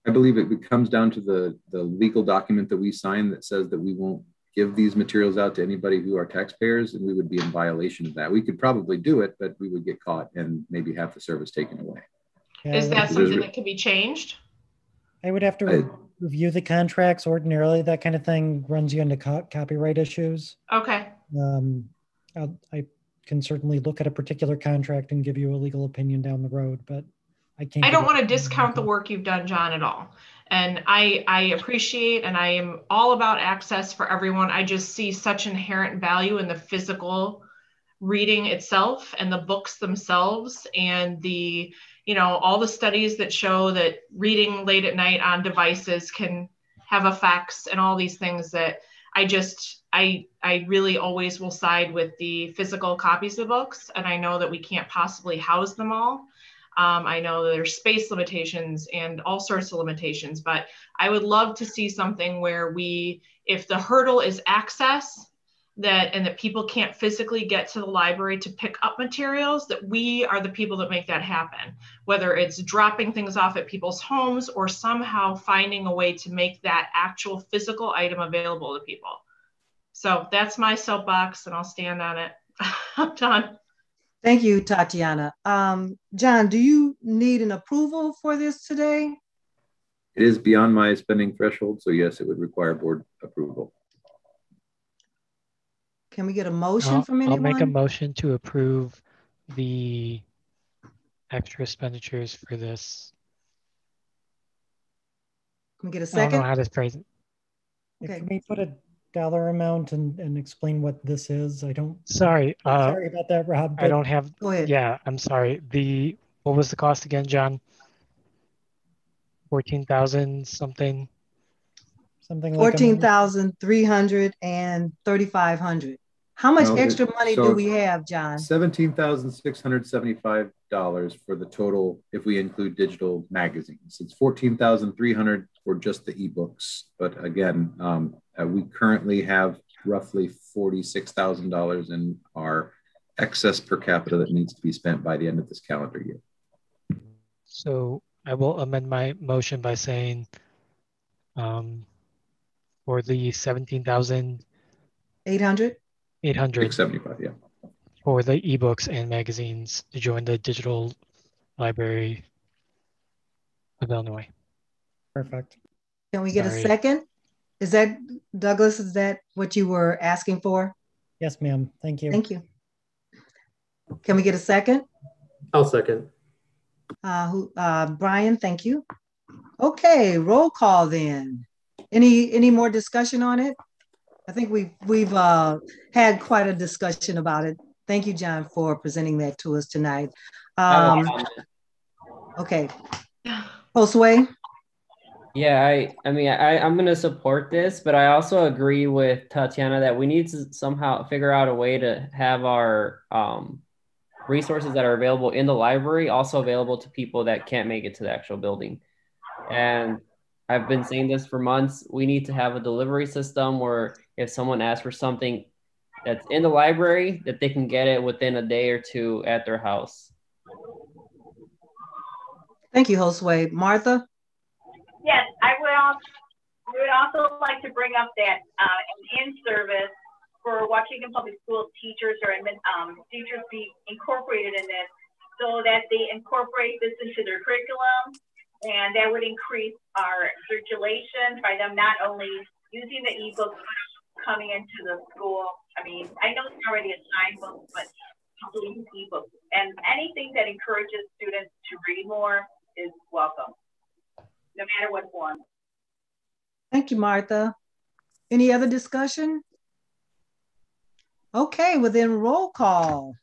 I believe it comes down to the legal document that we sign that says that we won't give these materials out to anybody who are taxpayers, and we would be in violation of that. We could probably do it, but we would get caught and maybe have the service taken away. Yeah, is that something that can be changed? I would have to review the contracts. Ordinarily, that kind of thing runs you into copyright issues. Okay. I can certainly look at a particular contract and give you a legal opinion down the road, but I can't. I don't want to discount the work you've done, John, at all. And I appreciate, and I am all about access for everyone. I just see such inherent value in the physical reading itself and the books themselves, and the, all the studies that show that reading late at night on devices can have effects and all these things that I really always will side with the physical copies of books. And I know that we can't possibly house them all. I know there's space limitations and all sorts of limitations, but I would love to see something where if the hurdle is access, and that people can't physically get to the library to pick up materials, that we are the people that make that happen, whether it's dropping things off at people's homes or somehow finding a way to make that actual physical item available to people. So that's my soapbox, and I'll stand on it. I'm done. Thank you, Tatiana. John, do you need an approval for this today? It is beyond my spending threshold, so yes, it would require board approval. Can we get a motion from anyone? I'll make a motion to approve the extra expenditures for this. Can we get a second? I don't know how to phrase it. If we put a dollar amount and explain what this is? I don't. Sorry. Sorry about that, Rob. I don't have. Go ahead. Yeah, I'm sorry. What was the cost again, John? 14,000 something. Something like 14,300 and 3,500. How much extra money do we have, John? $17,675 for the total if we include digital magazines. It's $14,300 for just the ebooks. But again, we currently have roughly $46,000 in our excess per capita that needs to be spent by the end of this calendar year. So I will amend my motion by saying for the 17,800? 675, yeah. For the ebooks and magazines to join the Digital Library of Illinois. Perfect. Can we get a second? Is that, Douglas, is that what you were asking for? Yes, ma'am. Thank you. Thank you. Can we get a second? I'll second. Brian, thank you. Okay, roll call then. Any more discussion on it? I think we've had quite a discussion about it. Thank you, John, for presenting that to us tonight. Okay. Josue? Yeah, I'm going to support this, but I also agree with Tatiana that we need to somehow figure out a way to have our resources that are available in the library also available to people that can't make it to the actual building. And I've been saying this for months. We need to have a delivery system where if someone asks for something that's in the library, that they can get it within a day or two at their house. Thank you, Josue. Martha? Yes, I would also like to bring up that an in-service for Waukegan Public Schools teachers or teachers be incorporated in this so that they incorporate this into their curriculum, and that would increase our circulation by them not only using the ebooks coming into the school. I mean, I know it's already assigned books, but people use ebooks, and anything that encourages students to read more is welcome, no matter what form. Thank you, Martha. Any other discussion? Okay, well then roll call.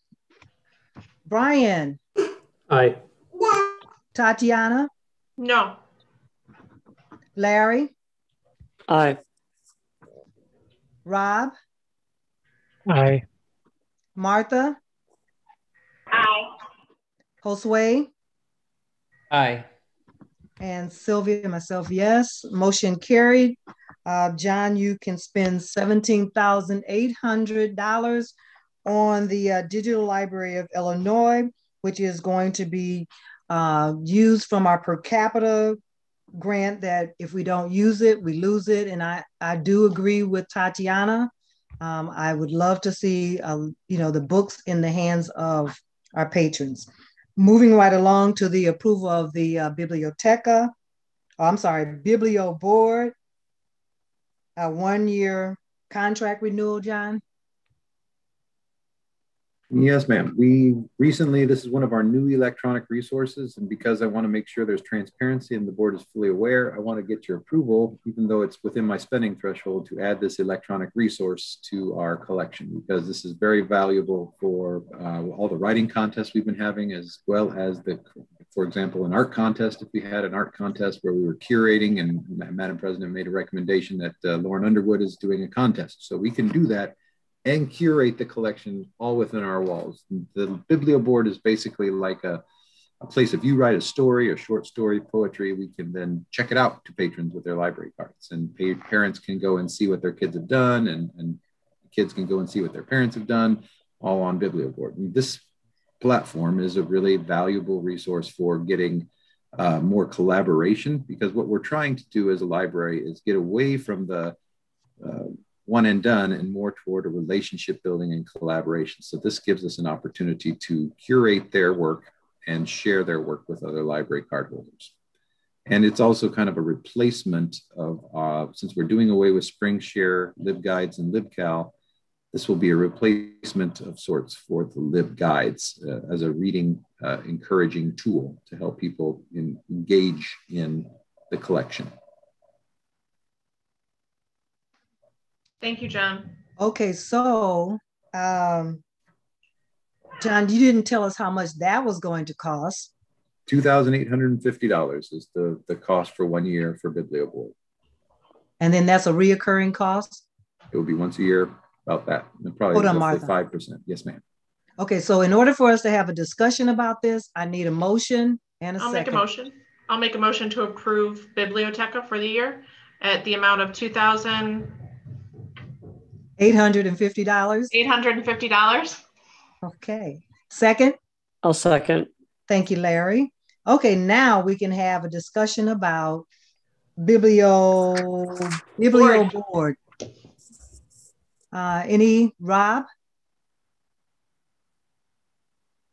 Brian? Aye. Tatiana? No. Larry? Aye. Rob? Aye. Martha? Aye. Josue? Aye. And Sylvia and myself, yes. Motion carried. John, you can spend $17,800 on the Digital Library of Illinois, which is going to be used from our per capita grant that if we don't use it, we lose it. And I do agree with Tatiana. I would love to see, the books in the hands of our patrons. Moving right along to the approval of the Biblioteca, Biblio Board, a 1-year contract renewal, John? Yes, ma'am. This is one of our new electronic resources, and because I want to make sure there's transparency and the board is fully aware, I want to get your approval, even though it's within my spending threshold, to add this electronic resource to our collection, because this is very valuable for all the writing contests we've been having, as well as for example, an art contest. If we had an art contest where we were curating, and Madam President made a recommendation that Lauren Underwood is doing a contest. So we can do that and curate the collection all within our walls. The Biblio Board is basically like a place, if you write a story, a short story, poetry, we can then check it out to patrons with their library cards, and parents can go and see what their kids have done, and kids can go and see what their parents have done, all on Biblio Board. And this platform is a really valuable resource for getting more collaboration, because what we're trying to do as a library is get away from the one and done and more toward a relationship building and collaboration. So this gives us an opportunity to curate their work and share their work with other library card holders. And it's also kind of a replacement of, since we're doing away with SpringShare, LibGuides, and LibCal, this will be a replacement of sorts for the LibGuides as a reading encouraging tool to help people engage in the collection. Thank you, John. Okay, so John, you didn't tell us how much that was going to cost. $2,850 is the cost for 1 year for BiblioBoard. And then that's a reoccurring cost? It will be once a year, about that. And probably Hold on, roughly Martha. 5%. Yes, ma'am. Okay, so in order for us to have a discussion about this, I need a motion and a second. Make a motion. I'll make a motion to approve Biblioteca for the year at the amount of $2,850. $850. Okay. Second? I'll second. Thank you, Larry. Okay, now we can have a discussion about BiblioBoard. Any, Rob?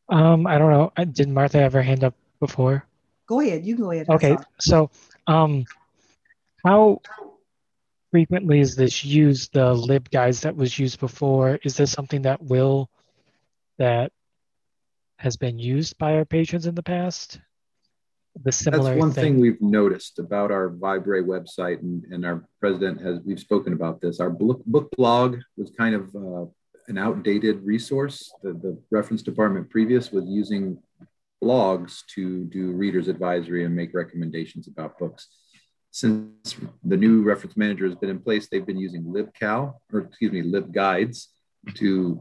I don't know. Did Martha have her hand up before? Go ahead. You can go ahead. Okay. So, how frequently is this used? The LibGuides that was used before, is this something that has been used by our patrons in the past? The similar That's one thing we've noticed about our Vibre website, and our president we've spoken about this. Our book blog was kind of an outdated resource. The reference department previous was using blogs to do reader's advisory and make recommendations about books. Since the new reference manager has been in place, they've been using LibGuides to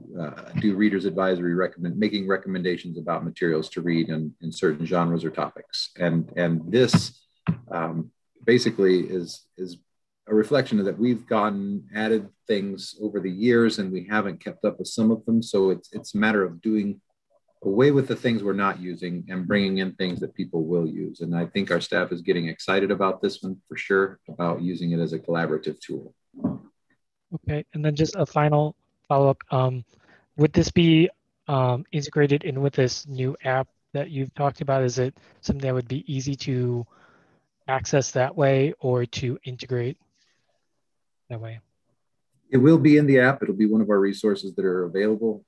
do reader's advisory, making recommendations about materials to read in certain genres or topics. And this basically is a reflection of that. We've added things over the years, and we haven't kept up with some of them. So it's a matter of doing away with the things we're not using and bringing in things that people will use. And I think our staff is getting excited about this one for sure, about using it as a collaborative tool. Okay, and then just a final follow-up. Would this be integrated in with this new app that you've talked about? Is it something that would be easy to access that way or to integrate that way? It will be in the app. It'll be one of our resources that are available.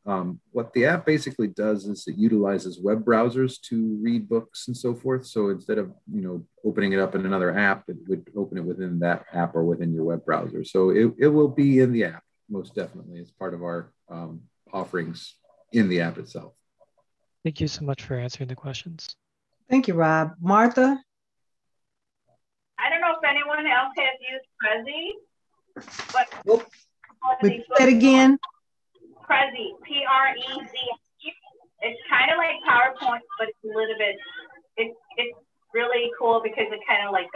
What the app basically does is it utilizes web browsers to read books and so forth. So instead of opening it up in another app, it would open it within that app or within your web browser. So it will be in the app, most definitely. It's part of our offerings in the app itself. Thank you so much for answering the questions. Thank you, Rob. Martha? I don't know if anyone else has used Prezi, but repeat that again. Prezi, Prezi. It's kind of like PowerPoint, but it's a little bit. It's really cool because it kind of like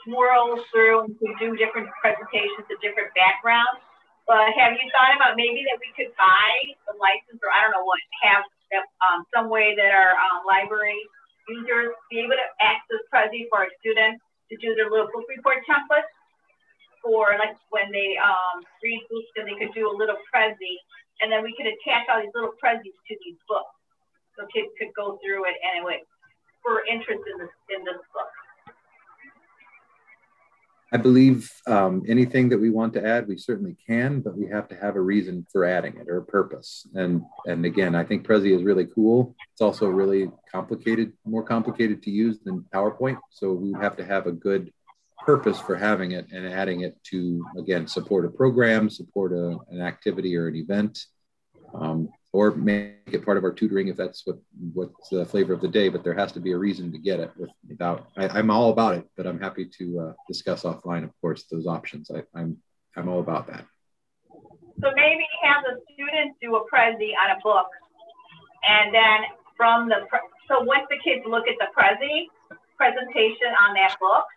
swirls through and we do different presentations of different backgrounds. But have you thought about maybe that we could buy the license, or I don't know what, have some way that our library users be able to access Prezi for our students to do their little book report templates, for like when they read books, and they could do a little Prezi, and then we could attach all these little Prezis to these books, so kids could go through it and it would spur interest in this book. I believe anything that we want to add, we certainly can, but we have to have a reason for adding it or a purpose. And again, I think Prezi is really cool. It's also really complicated, more complicated to use than PowerPoint. So we have to have a good purpose for having it and adding it to, again, support a program, support an activity or an event, or make it part of our tutoring if that's what's the flavor of the day. But there has to be a reason to get it. I'm all about it, but I'm happy to discuss offline, of course, those options. I'm all about that. So maybe have the students do a Prezi on a book, and then so once the kids look at the Prezi presentation on that book,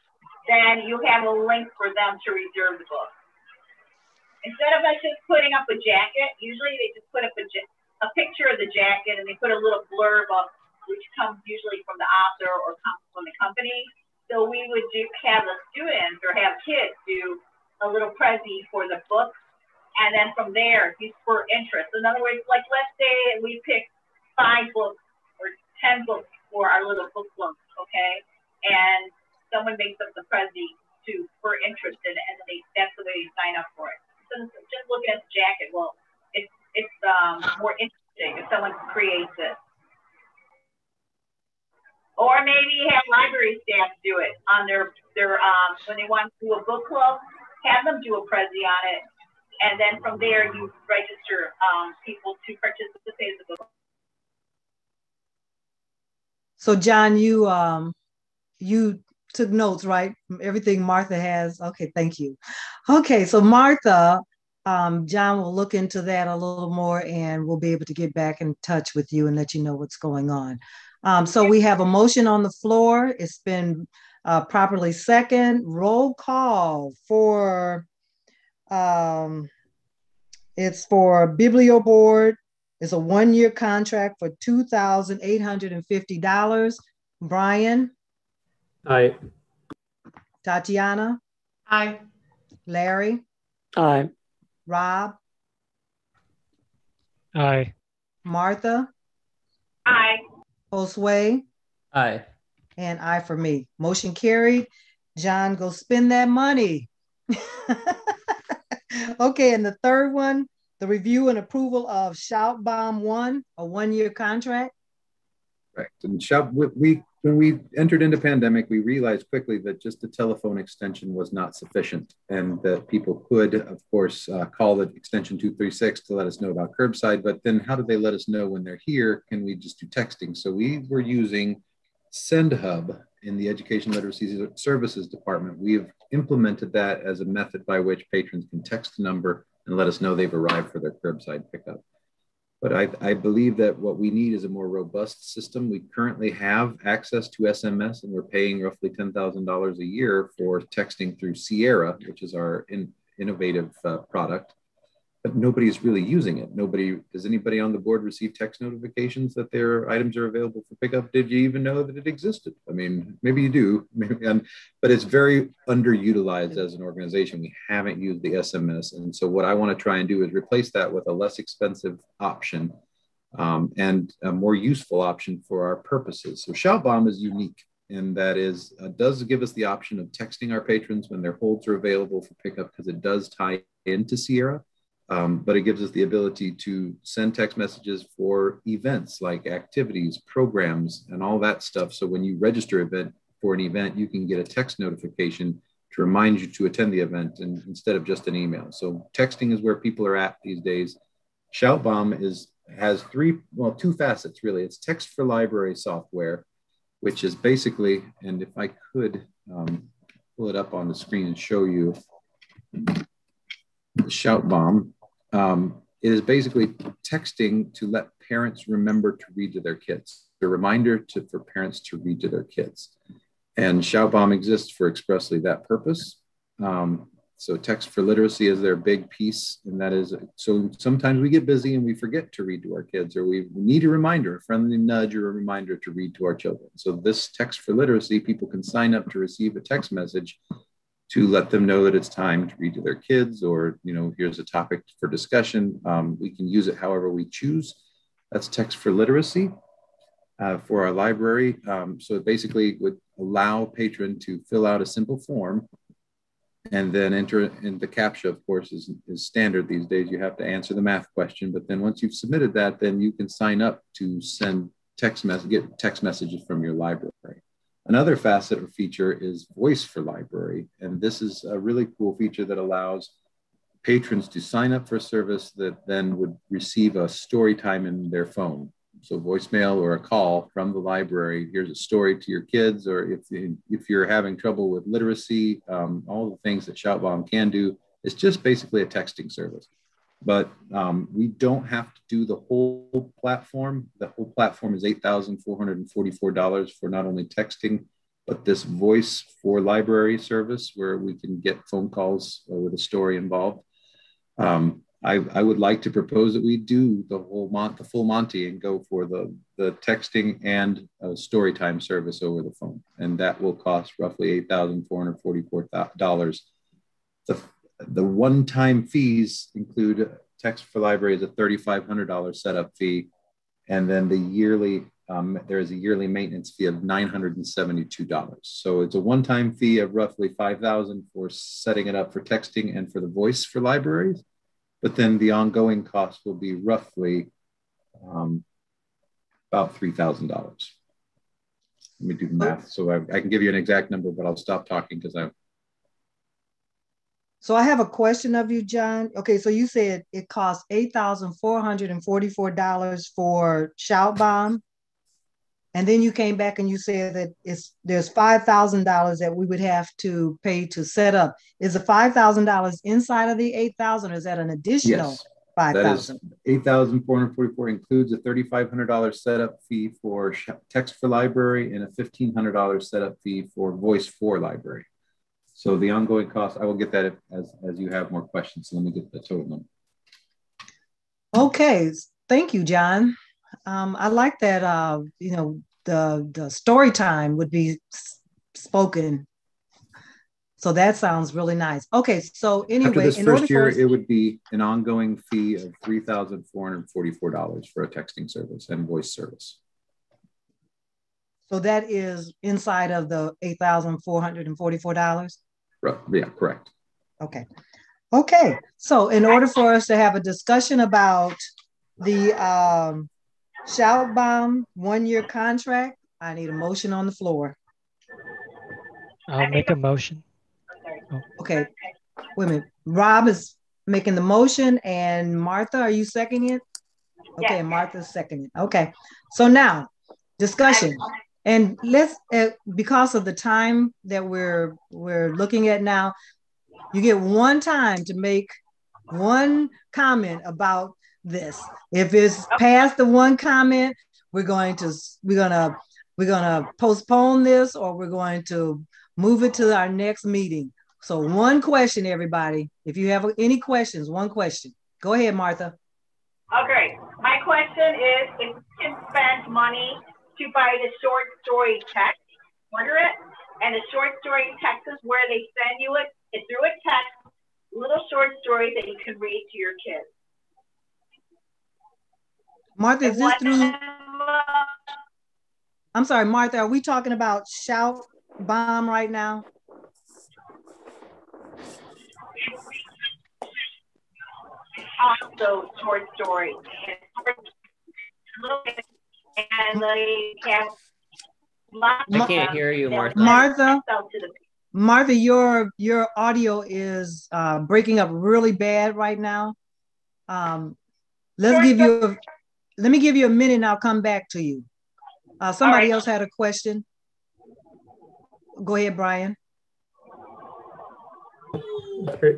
then you have a link for them to reserve the book. Instead of us just putting up a jacket, usually they just put up a picture of the jacket and they put a little blurb up, which comes usually from the author or comes from the company. So we would have the students or have kids do a little Prezi for the book, and then from there, you spur interest. In other words, like let's say we pick 5 books or 10 books for our little book club, okay? And someone makes up the Prezi to spur interest in it, and then that's the way you sign up for it. So just looking at the jacket, well, it's more interesting if someone creates it. Or maybe have library staff do it. on their when they want to do a book club, have them do a Prezi on it And then from there, you register people to participate in the book. So John, you took notes, right? From everything Martha has. Okay, thank you. Okay, so Martha, John will look into that a little more and we'll be able to get back in touch with you and let you know what's going on. So we have a motion on the floor. It's been properly second. Roll call for, it's for Biblio Board. It's a 1-year contract for $2,850. Brian? Aye. Tatiana? Aye. Larry? Aye. Rob? Aye. Martha? Aye. Josue? Aye. And I for me. Motion carried. John, go spend that money. Okay, and the third one, the review and approval of Shout Bomb 1, a 1-year contract. Correct. And when we entered into pandemic, we realized quickly that just a telephone extension was not sufficient, and that people could, of course, call the extension 236 to let us know about curbside. But then how do they let us know when they're here? Can we just do texting? So we were using Send Hub in the Education Literacy Services Department. We have implemented that as a method by which patrons can text a number and let us know they've arrived for their curbside pickup. But I believe that what we need is a more robust system. We currently have access to SMS, and we're paying roughly $10,000 a year for texting through Sierra, which is our innovative product. But nobody's really using it. Does anybody on the board receive text notifications that their items are available for pickup? Did you even know that it existed? I mean, maybe you do, but it's very underutilized as an organization. We haven't used the SMS. And so what I want to try and do is replace that with a less expensive option and a more useful option for our purposes. So Shout Bomb is unique, and that is, does give us the option of texting our patrons when their holds are available for pickup, because it does tie into Sierra. But it gives us the ability to send text messages for events like activities, programs, and all that stuff. So when you register for an event, you can get a text notification to remind you to attend the event, and instead of just an email. So texting is where people are at these days. Shout Bomb has two facets really. It's text for library software, which is basically, and if I could pull it up on the screen and show you the Shout Bomb. It is basically texting to let parents remember to read to their kids. A reminder for parents to read to their kids. And Shout Bomb exists for expressly that purpose. So text for literacy is their big piece. And that is, so sometimes we get busy and we forget to read to our kids, or we need a reminder, a friendly nudge or a reminder to read to our children. So this text for literacy, people can sign up to receive a text message to let them know that it's time to read to their kids, or, here's a topic for discussion. We can use it however we choose. That's text for literacy for our library. So it basically would allow patron to fill out a simple form and then enter in the CAPTCHA, of course, is standard these days. You have to answer the math question, but then once you've submitted that, then you can sign up to get text messages from your library. Another facet or feature is Voice for Library. And this is a really cool feature that allows patrons to sign up for a service that then would receive a story time in their phone. So voicemail or a call from the library, here's a story to your kids, or if you're having trouble with literacy, all the things that Shout Bomb can do. It's just basically a texting service. But we don't have to do the whole platform. The whole platform is $8,444 for not only texting, but this Voice for Library service where we can get phone calls with a story involved. I would like to propose that we do the full Monty and go for the texting and story time service over the phone. And that will cost roughly $8,444. The one-time fees include text for library is a $3,500 setup fee. And then there is a yearly maintenance fee of $972. So it's a one-time fee of roughly $5,000 for setting it up for texting and for the Voice for Libraries. But then the ongoing cost will be roughly about $3,000. Let me do the math. So I can give you an exact number, but I'll stop talking because So I have a question of you, John. Okay, so you said it costs $8,444 for Shout Bomb. And then you came back and you said that there's $5,000 that we would have to pay to set up. Is the $5,000 inside of the 8,000, or is that an additional? Yes, 5,000? That is $8,444 includes a $3,500 setup fee for text for library and a $1,500 setup fee for voice for library. So the ongoing cost, I will get that as you have more questions. So let me get the total number. Okay, thank you, John. I like that, you know, the story time would be spoken. So that sounds really nice. Okay, so anyway, after this first year, it would be an ongoing fee of $3,444 for a texting service and voice service. So that is inside of the $8,444? Yeah, correct. Okay. Okay, so in order for us to have a discussion about the Shout Bomb 1-year contract, I need a motion on the floor. I'll make a motion. Oh. Okay, wait a minute. Rob is making the motion, and Martha, are you seconding it? Okay, yes. Martha's seconding. Okay, so now discussion, and let's because of the time that we're looking at now, you get one time to make one comment about this. If it's past the one comment, we're gonna postpone this, or we're going to move it to our next meeting. So one question, everybody. If you have any questions, one question. Go ahead, Martha. Okay, my question is, if you can spend money to buy the short story text, order it, and the short story text is where they send you it through a text, little short stories that you can read to your kids. Martha, is this through? I'm sorry, Martha, are we talking about Shout Bomb right now? Also, short stories. And they have I can't hear you, Martha. Martha, your audio is breaking up really bad right now. Let me give you a minute and I'll come back to you. Somebody else had a question. Go ahead, Brian.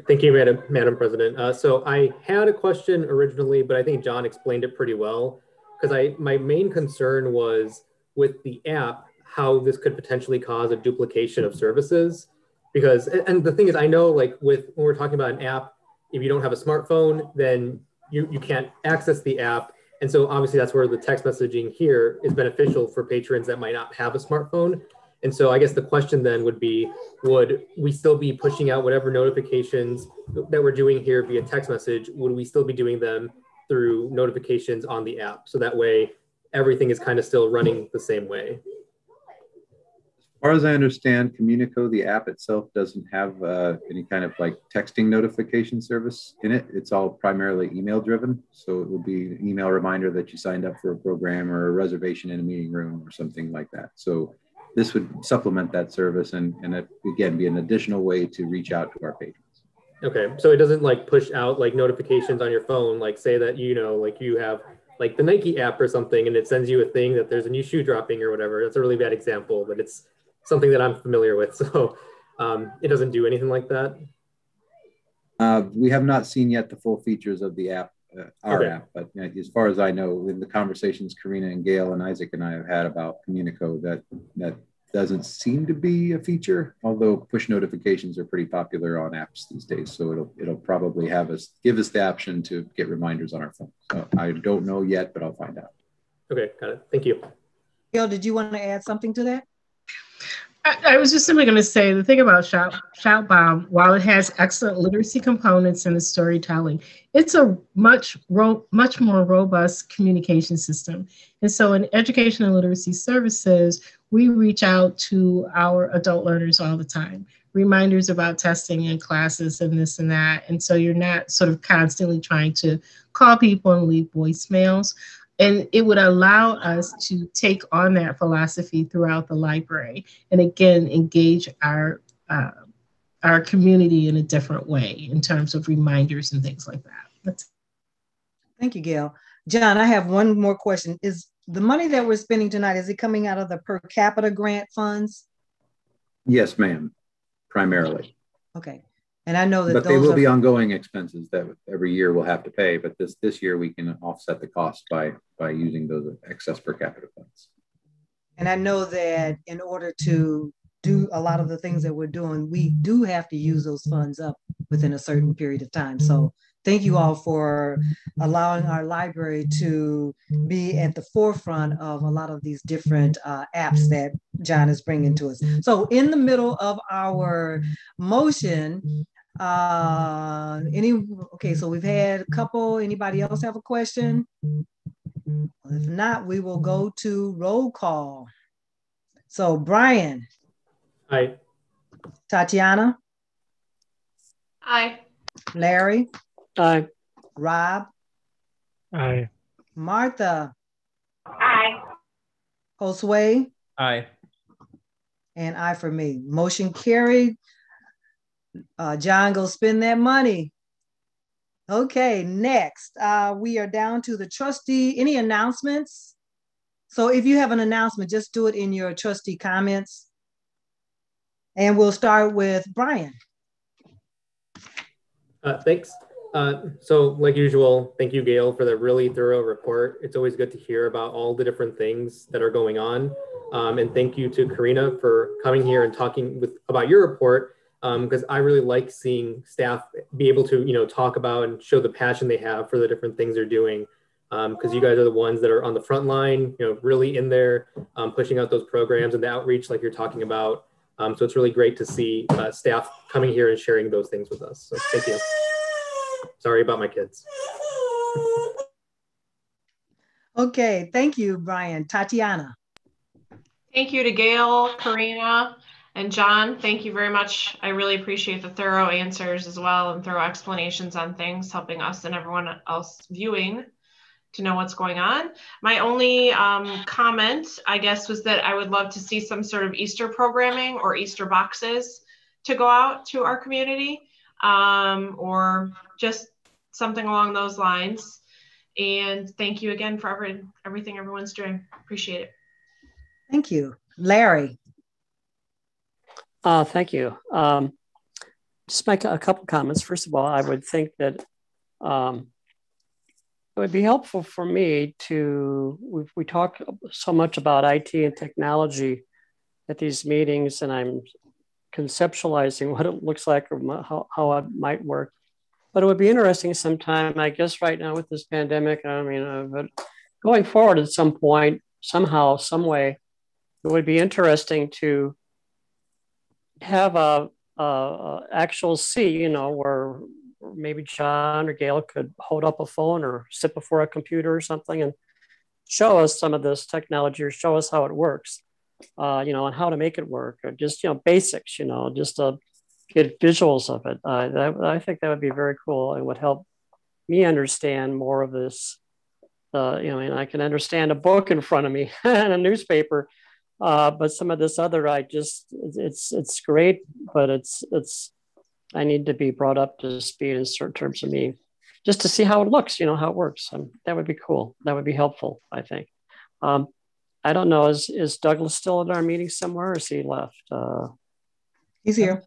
Thank you, Madam President. So I had a question originally, but I think John explained it pretty well, because my main concern was with the app, how this could potentially cause a duplication of services. Because, and the thing is, I know, like when we're talking about an app, if you don't have a smartphone, then you can't access the app. And so obviously that's where the text messaging here is beneficial for patrons that might not have a smartphone. And so I guess the question then would be, would we still be pushing out whatever notifications that we're doing here via text message? Would we still be doing them through notifications on the app? So that way everything is kind of still running the same way. As far as I understand, Communico, the app itself, doesn't have any kind of like texting notification service in it. It's all primarily email driven. So it would be an email reminder that you signed up for a program or a reservation in a meeting room or something like that. So this would supplement that service and it, again, be an additional way to reach out to our patrons. Okay, so it doesn't like push out like notifications on your phone, like say that, you know, like you have like the Nike app or something and it sends you a thing that there's a new shoe dropping or whatever. That's a really bad example, but it's something that I'm familiar with. So it doesn't do anything like that. We have not seen yet the full features of the app, our app, but you know, as far as I know, in the conversations Karina and Gail and Isaac and I have had about Communico, that doesn't seem to be a feature, although push notifications are pretty popular on apps these days. So it'll probably give us the option to get reminders on our phone. So I don't know yet, but I'll find out. Okay, got it. Thank you. Gail, did you want to add something to that? I was just simply going to say the thing about Shout Bomb, while it has excellent literacy components in the storytelling, it's a much more robust communication system. And so in education and literacy services, we reach out to our adult learners all the time, reminders about testing and classes and this and that. And so you're not sort of constantly trying to call people and leave voicemails. And it would allow us to take on that philosophy throughout the library and again, engage our our community in a different way in terms of reminders and things like that. Thank you, Gail. John, I have one more question. Is the money that we're spending tonight, is it coming out of the per capita grant funds? Yes, ma'am, primarily. Okay. And I know that but they will be ongoing expenses that every year we'll have to pay. But this year we can offset the cost by using those excess per capita funds. And I know that in order to do a lot of the things that we're doing, we do have to use those funds up within a certain period of time. So thank you all for allowing our library to be at the forefront of a lot of these different apps that John is bringing to us. So in the middle of our motion, okay, so we've had a couple. Anybody else have a question? If not, we will go to roll call. So Brian. Aye. Tatiana. Aye. Larry. Aye. Rob. Aye. Martha. Aye. Josue. Aye. And aye for me. Motion carried. John, go spend that money. Okay, next, we are down to the trustee. Any announcements? So if you have an announcement, just do it in your trustee comments. And we'll start with Brian. Thanks. So like usual, thank you, Gail, for the really thorough report. It's always good to hear about all the different things that are going on. And thank you to Karina for coming here and talking about your report, because I really like seeing staff be able to, talk about and show the passion they have for the different things they're doing. Because you guys are the ones that are on the front line, really in there, pushing out those programs and the outreach like you're talking about. So it's really great to see staff coming here and sharing those things with us. So thank you. Sorry about my kids. Okay, thank you, Brian. Tatiana. Thank you to Gail, Karina, and John. Thank you very much. I really appreciate the thorough answers as well and thorough explanations on things, helping us and everyone else viewing to know what's going on. My only comment, I guess, was that I would love to see some sort of Easter programming or Easter boxes to go out to our community, or just something along those lines. And thank you again for everything everyone's doing. Appreciate it. Thank you. Larry. Thank you. Just make a couple comments. First of all, I would think that it would be helpful for me to, we talk so much about IT and technology at these meetings, and I'm conceptualizing what it looks like or how it might work. But it would be interesting sometime, I guess right now with this pandemic, but going forward at some point, somehow, some way, it would be interesting to have a actual seat, where maybe John or Gail could hold up a phone or sit before a computer or something and show us some of this technology or show us how it works, and how to make it work, or just, basics, just to get visuals of it. I think that would be very cool and would help me understand more of this. And I can understand a book in front of me and a newspaper, but some of this other, it's great, but I need to be brought up to speed in certain terms of me, just to see how it looks, how it works. That would be cool. That would be helpful, I think. I don't know, is Douglas still at our meeting somewhere, or is he left? He's here.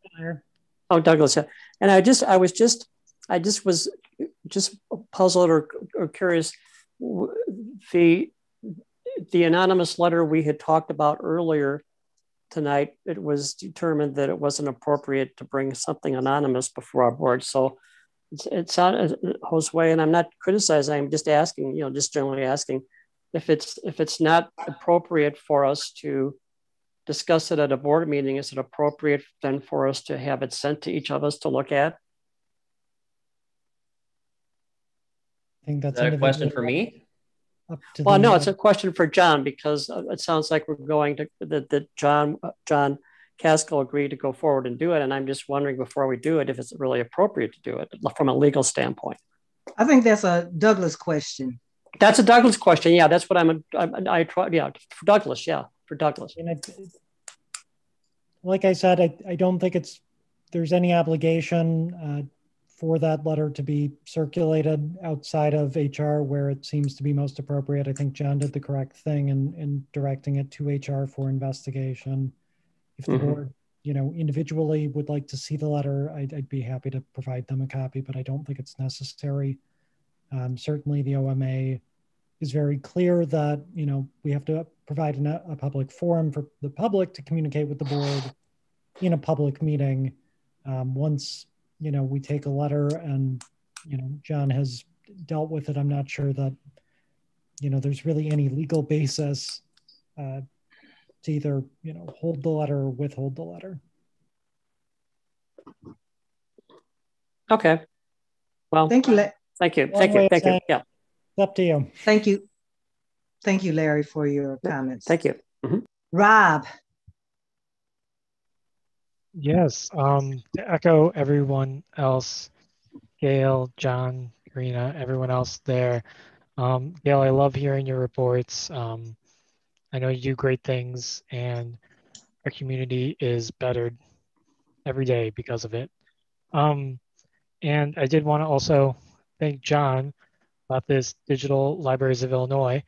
Oh, Douglas. Yeah. And I was just puzzled or curious. The anonymous letter we had talked about earlier tonight, it was determined that it wasn't appropriate to bring something anonymous before our board. So it sounded, Josue, and I'm not criticizing, I'm just asking, just generally asking if it's not appropriate for us to discuss it at a board meeting, is it appropriate then for us to have it sent to each of us to look at? I think that's a question for me. Well, no, it's a question for John, because it sounds like we're going to, that John Caskell agreed to go forward and do it. And I'm just wondering before we do it, if it's really appropriate to do it from a legal standpoint. I think that's a Douglas question. That's a Douglas question. Yeah, that's what I try. Yeah, for Douglas. Yeah, for Douglas. And like I said, I don't think it's there's any obligation for that letter to be circulated outside of HR where it seems to be most appropriate, I think John did the correct thing in directing it to HR for investigation. If the board, individually would like to see the letter, I'd be happy to provide them a copy, but I don't think it's necessary. Certainly the OMA is very clear that, we have to provide a public forum for the public to communicate with the board in a public meeting. Once, we take a letter and, John has dealt with it, I'm not sure that, there's really any legal basis to either, hold the letter or withhold the letter. Okay. Well, thank you. Thank you. Thank you. Thank you. Yeah. It's up to you. Thank you. Thank you, Larry, for your comments. Thank you. Rob. Yes. To echo everyone else, Gail, John, Karina, everyone else there. Gail, I love hearing your reports. I know you do great things, and our community is bettered every day because of it. And I did want to also thank John about this Digital Libraries of Illinois.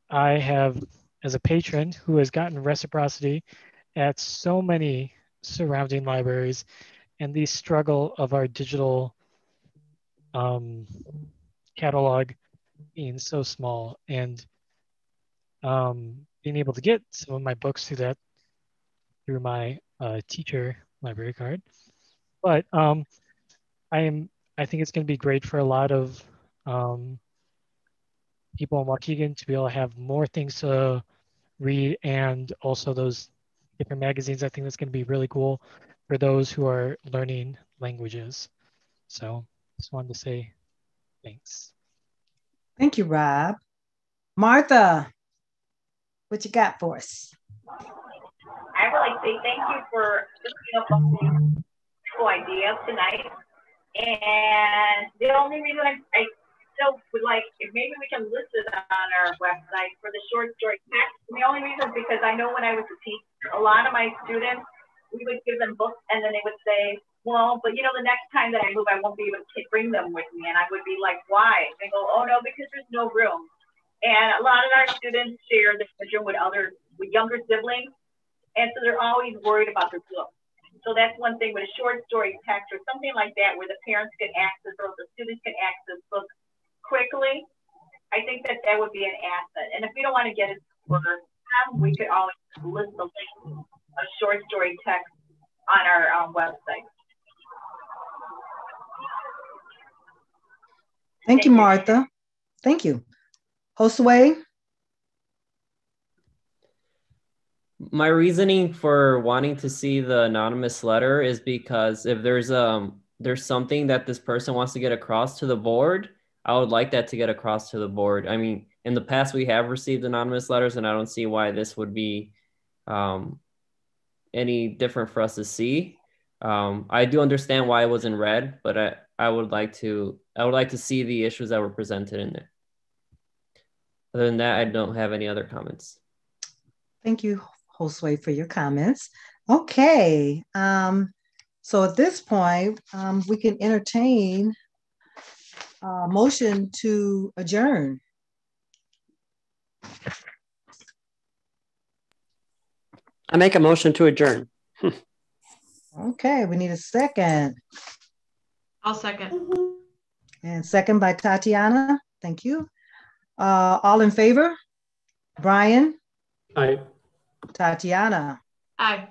I have, as a patron who has gotten reciprocity at so many surrounding libraries, and the struggle of our digital catalog being so small, and being able to get some of my books through my teacher library card. But I think it's going to be great for a lot of people in Waukegan to be able to have more things to read, and also those different magazines. I think that's going to be really cool for those who are learning languages. So just wanted to say thanks. Thank you, Rob. Martha, what you got for us? I would like to say thank you for thinking up all these cool ideas tonight. And the only reason I still would like, if maybe we can list it on our website for the short story text. And the only reason is because I know when I was a teacher, a lot of my students, we would give them books and then they would say, well, but the next time that I move, I won't be able to bring them with me. And I would be like, why? They go, oh no, because there's no room. And a lot of our students share the bedroom with younger siblings. And so they're always worried about their books. So that's one thing with a short story text or something like that, where the parents can access or the students can access books quickly. I think that would be an asset. And if we don't want to get it for them, we could always list the link of short story text on our website. Thank you, Martha. Thank you. Josue? My reasoning for wanting to see the anonymous letter is because if there's something that this person wants to get across to the board, I would like that to get across to the board. I mean, in the past we have received anonymous letters, and I don't see why this would be any different for us to see. I do understand why it wasn't read, but I would like to see the issues that were presented in there. Other than that, I don't have any other comments. Thank you, Josue, for your comments. Okay, so at this point, we can entertain a motion to adjourn. I make a motion to adjourn. Okay, we need a second. I'll second. And second by Tatiana. Thank you. All in favor? Brian? Aye. Tatiana? Aye.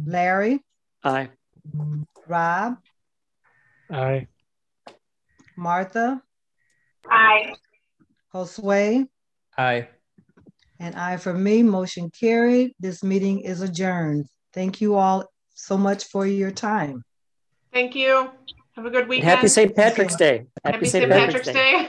Larry? Aye. Rob? Aye. Martha? Aye. Josue? Aye. And aye for me. Motion carried. This meeting is adjourned. Thank you all so much for your time. Thank you. Have a good weekend. Happy St. Patrick's Day. Happy St. Patrick's Day.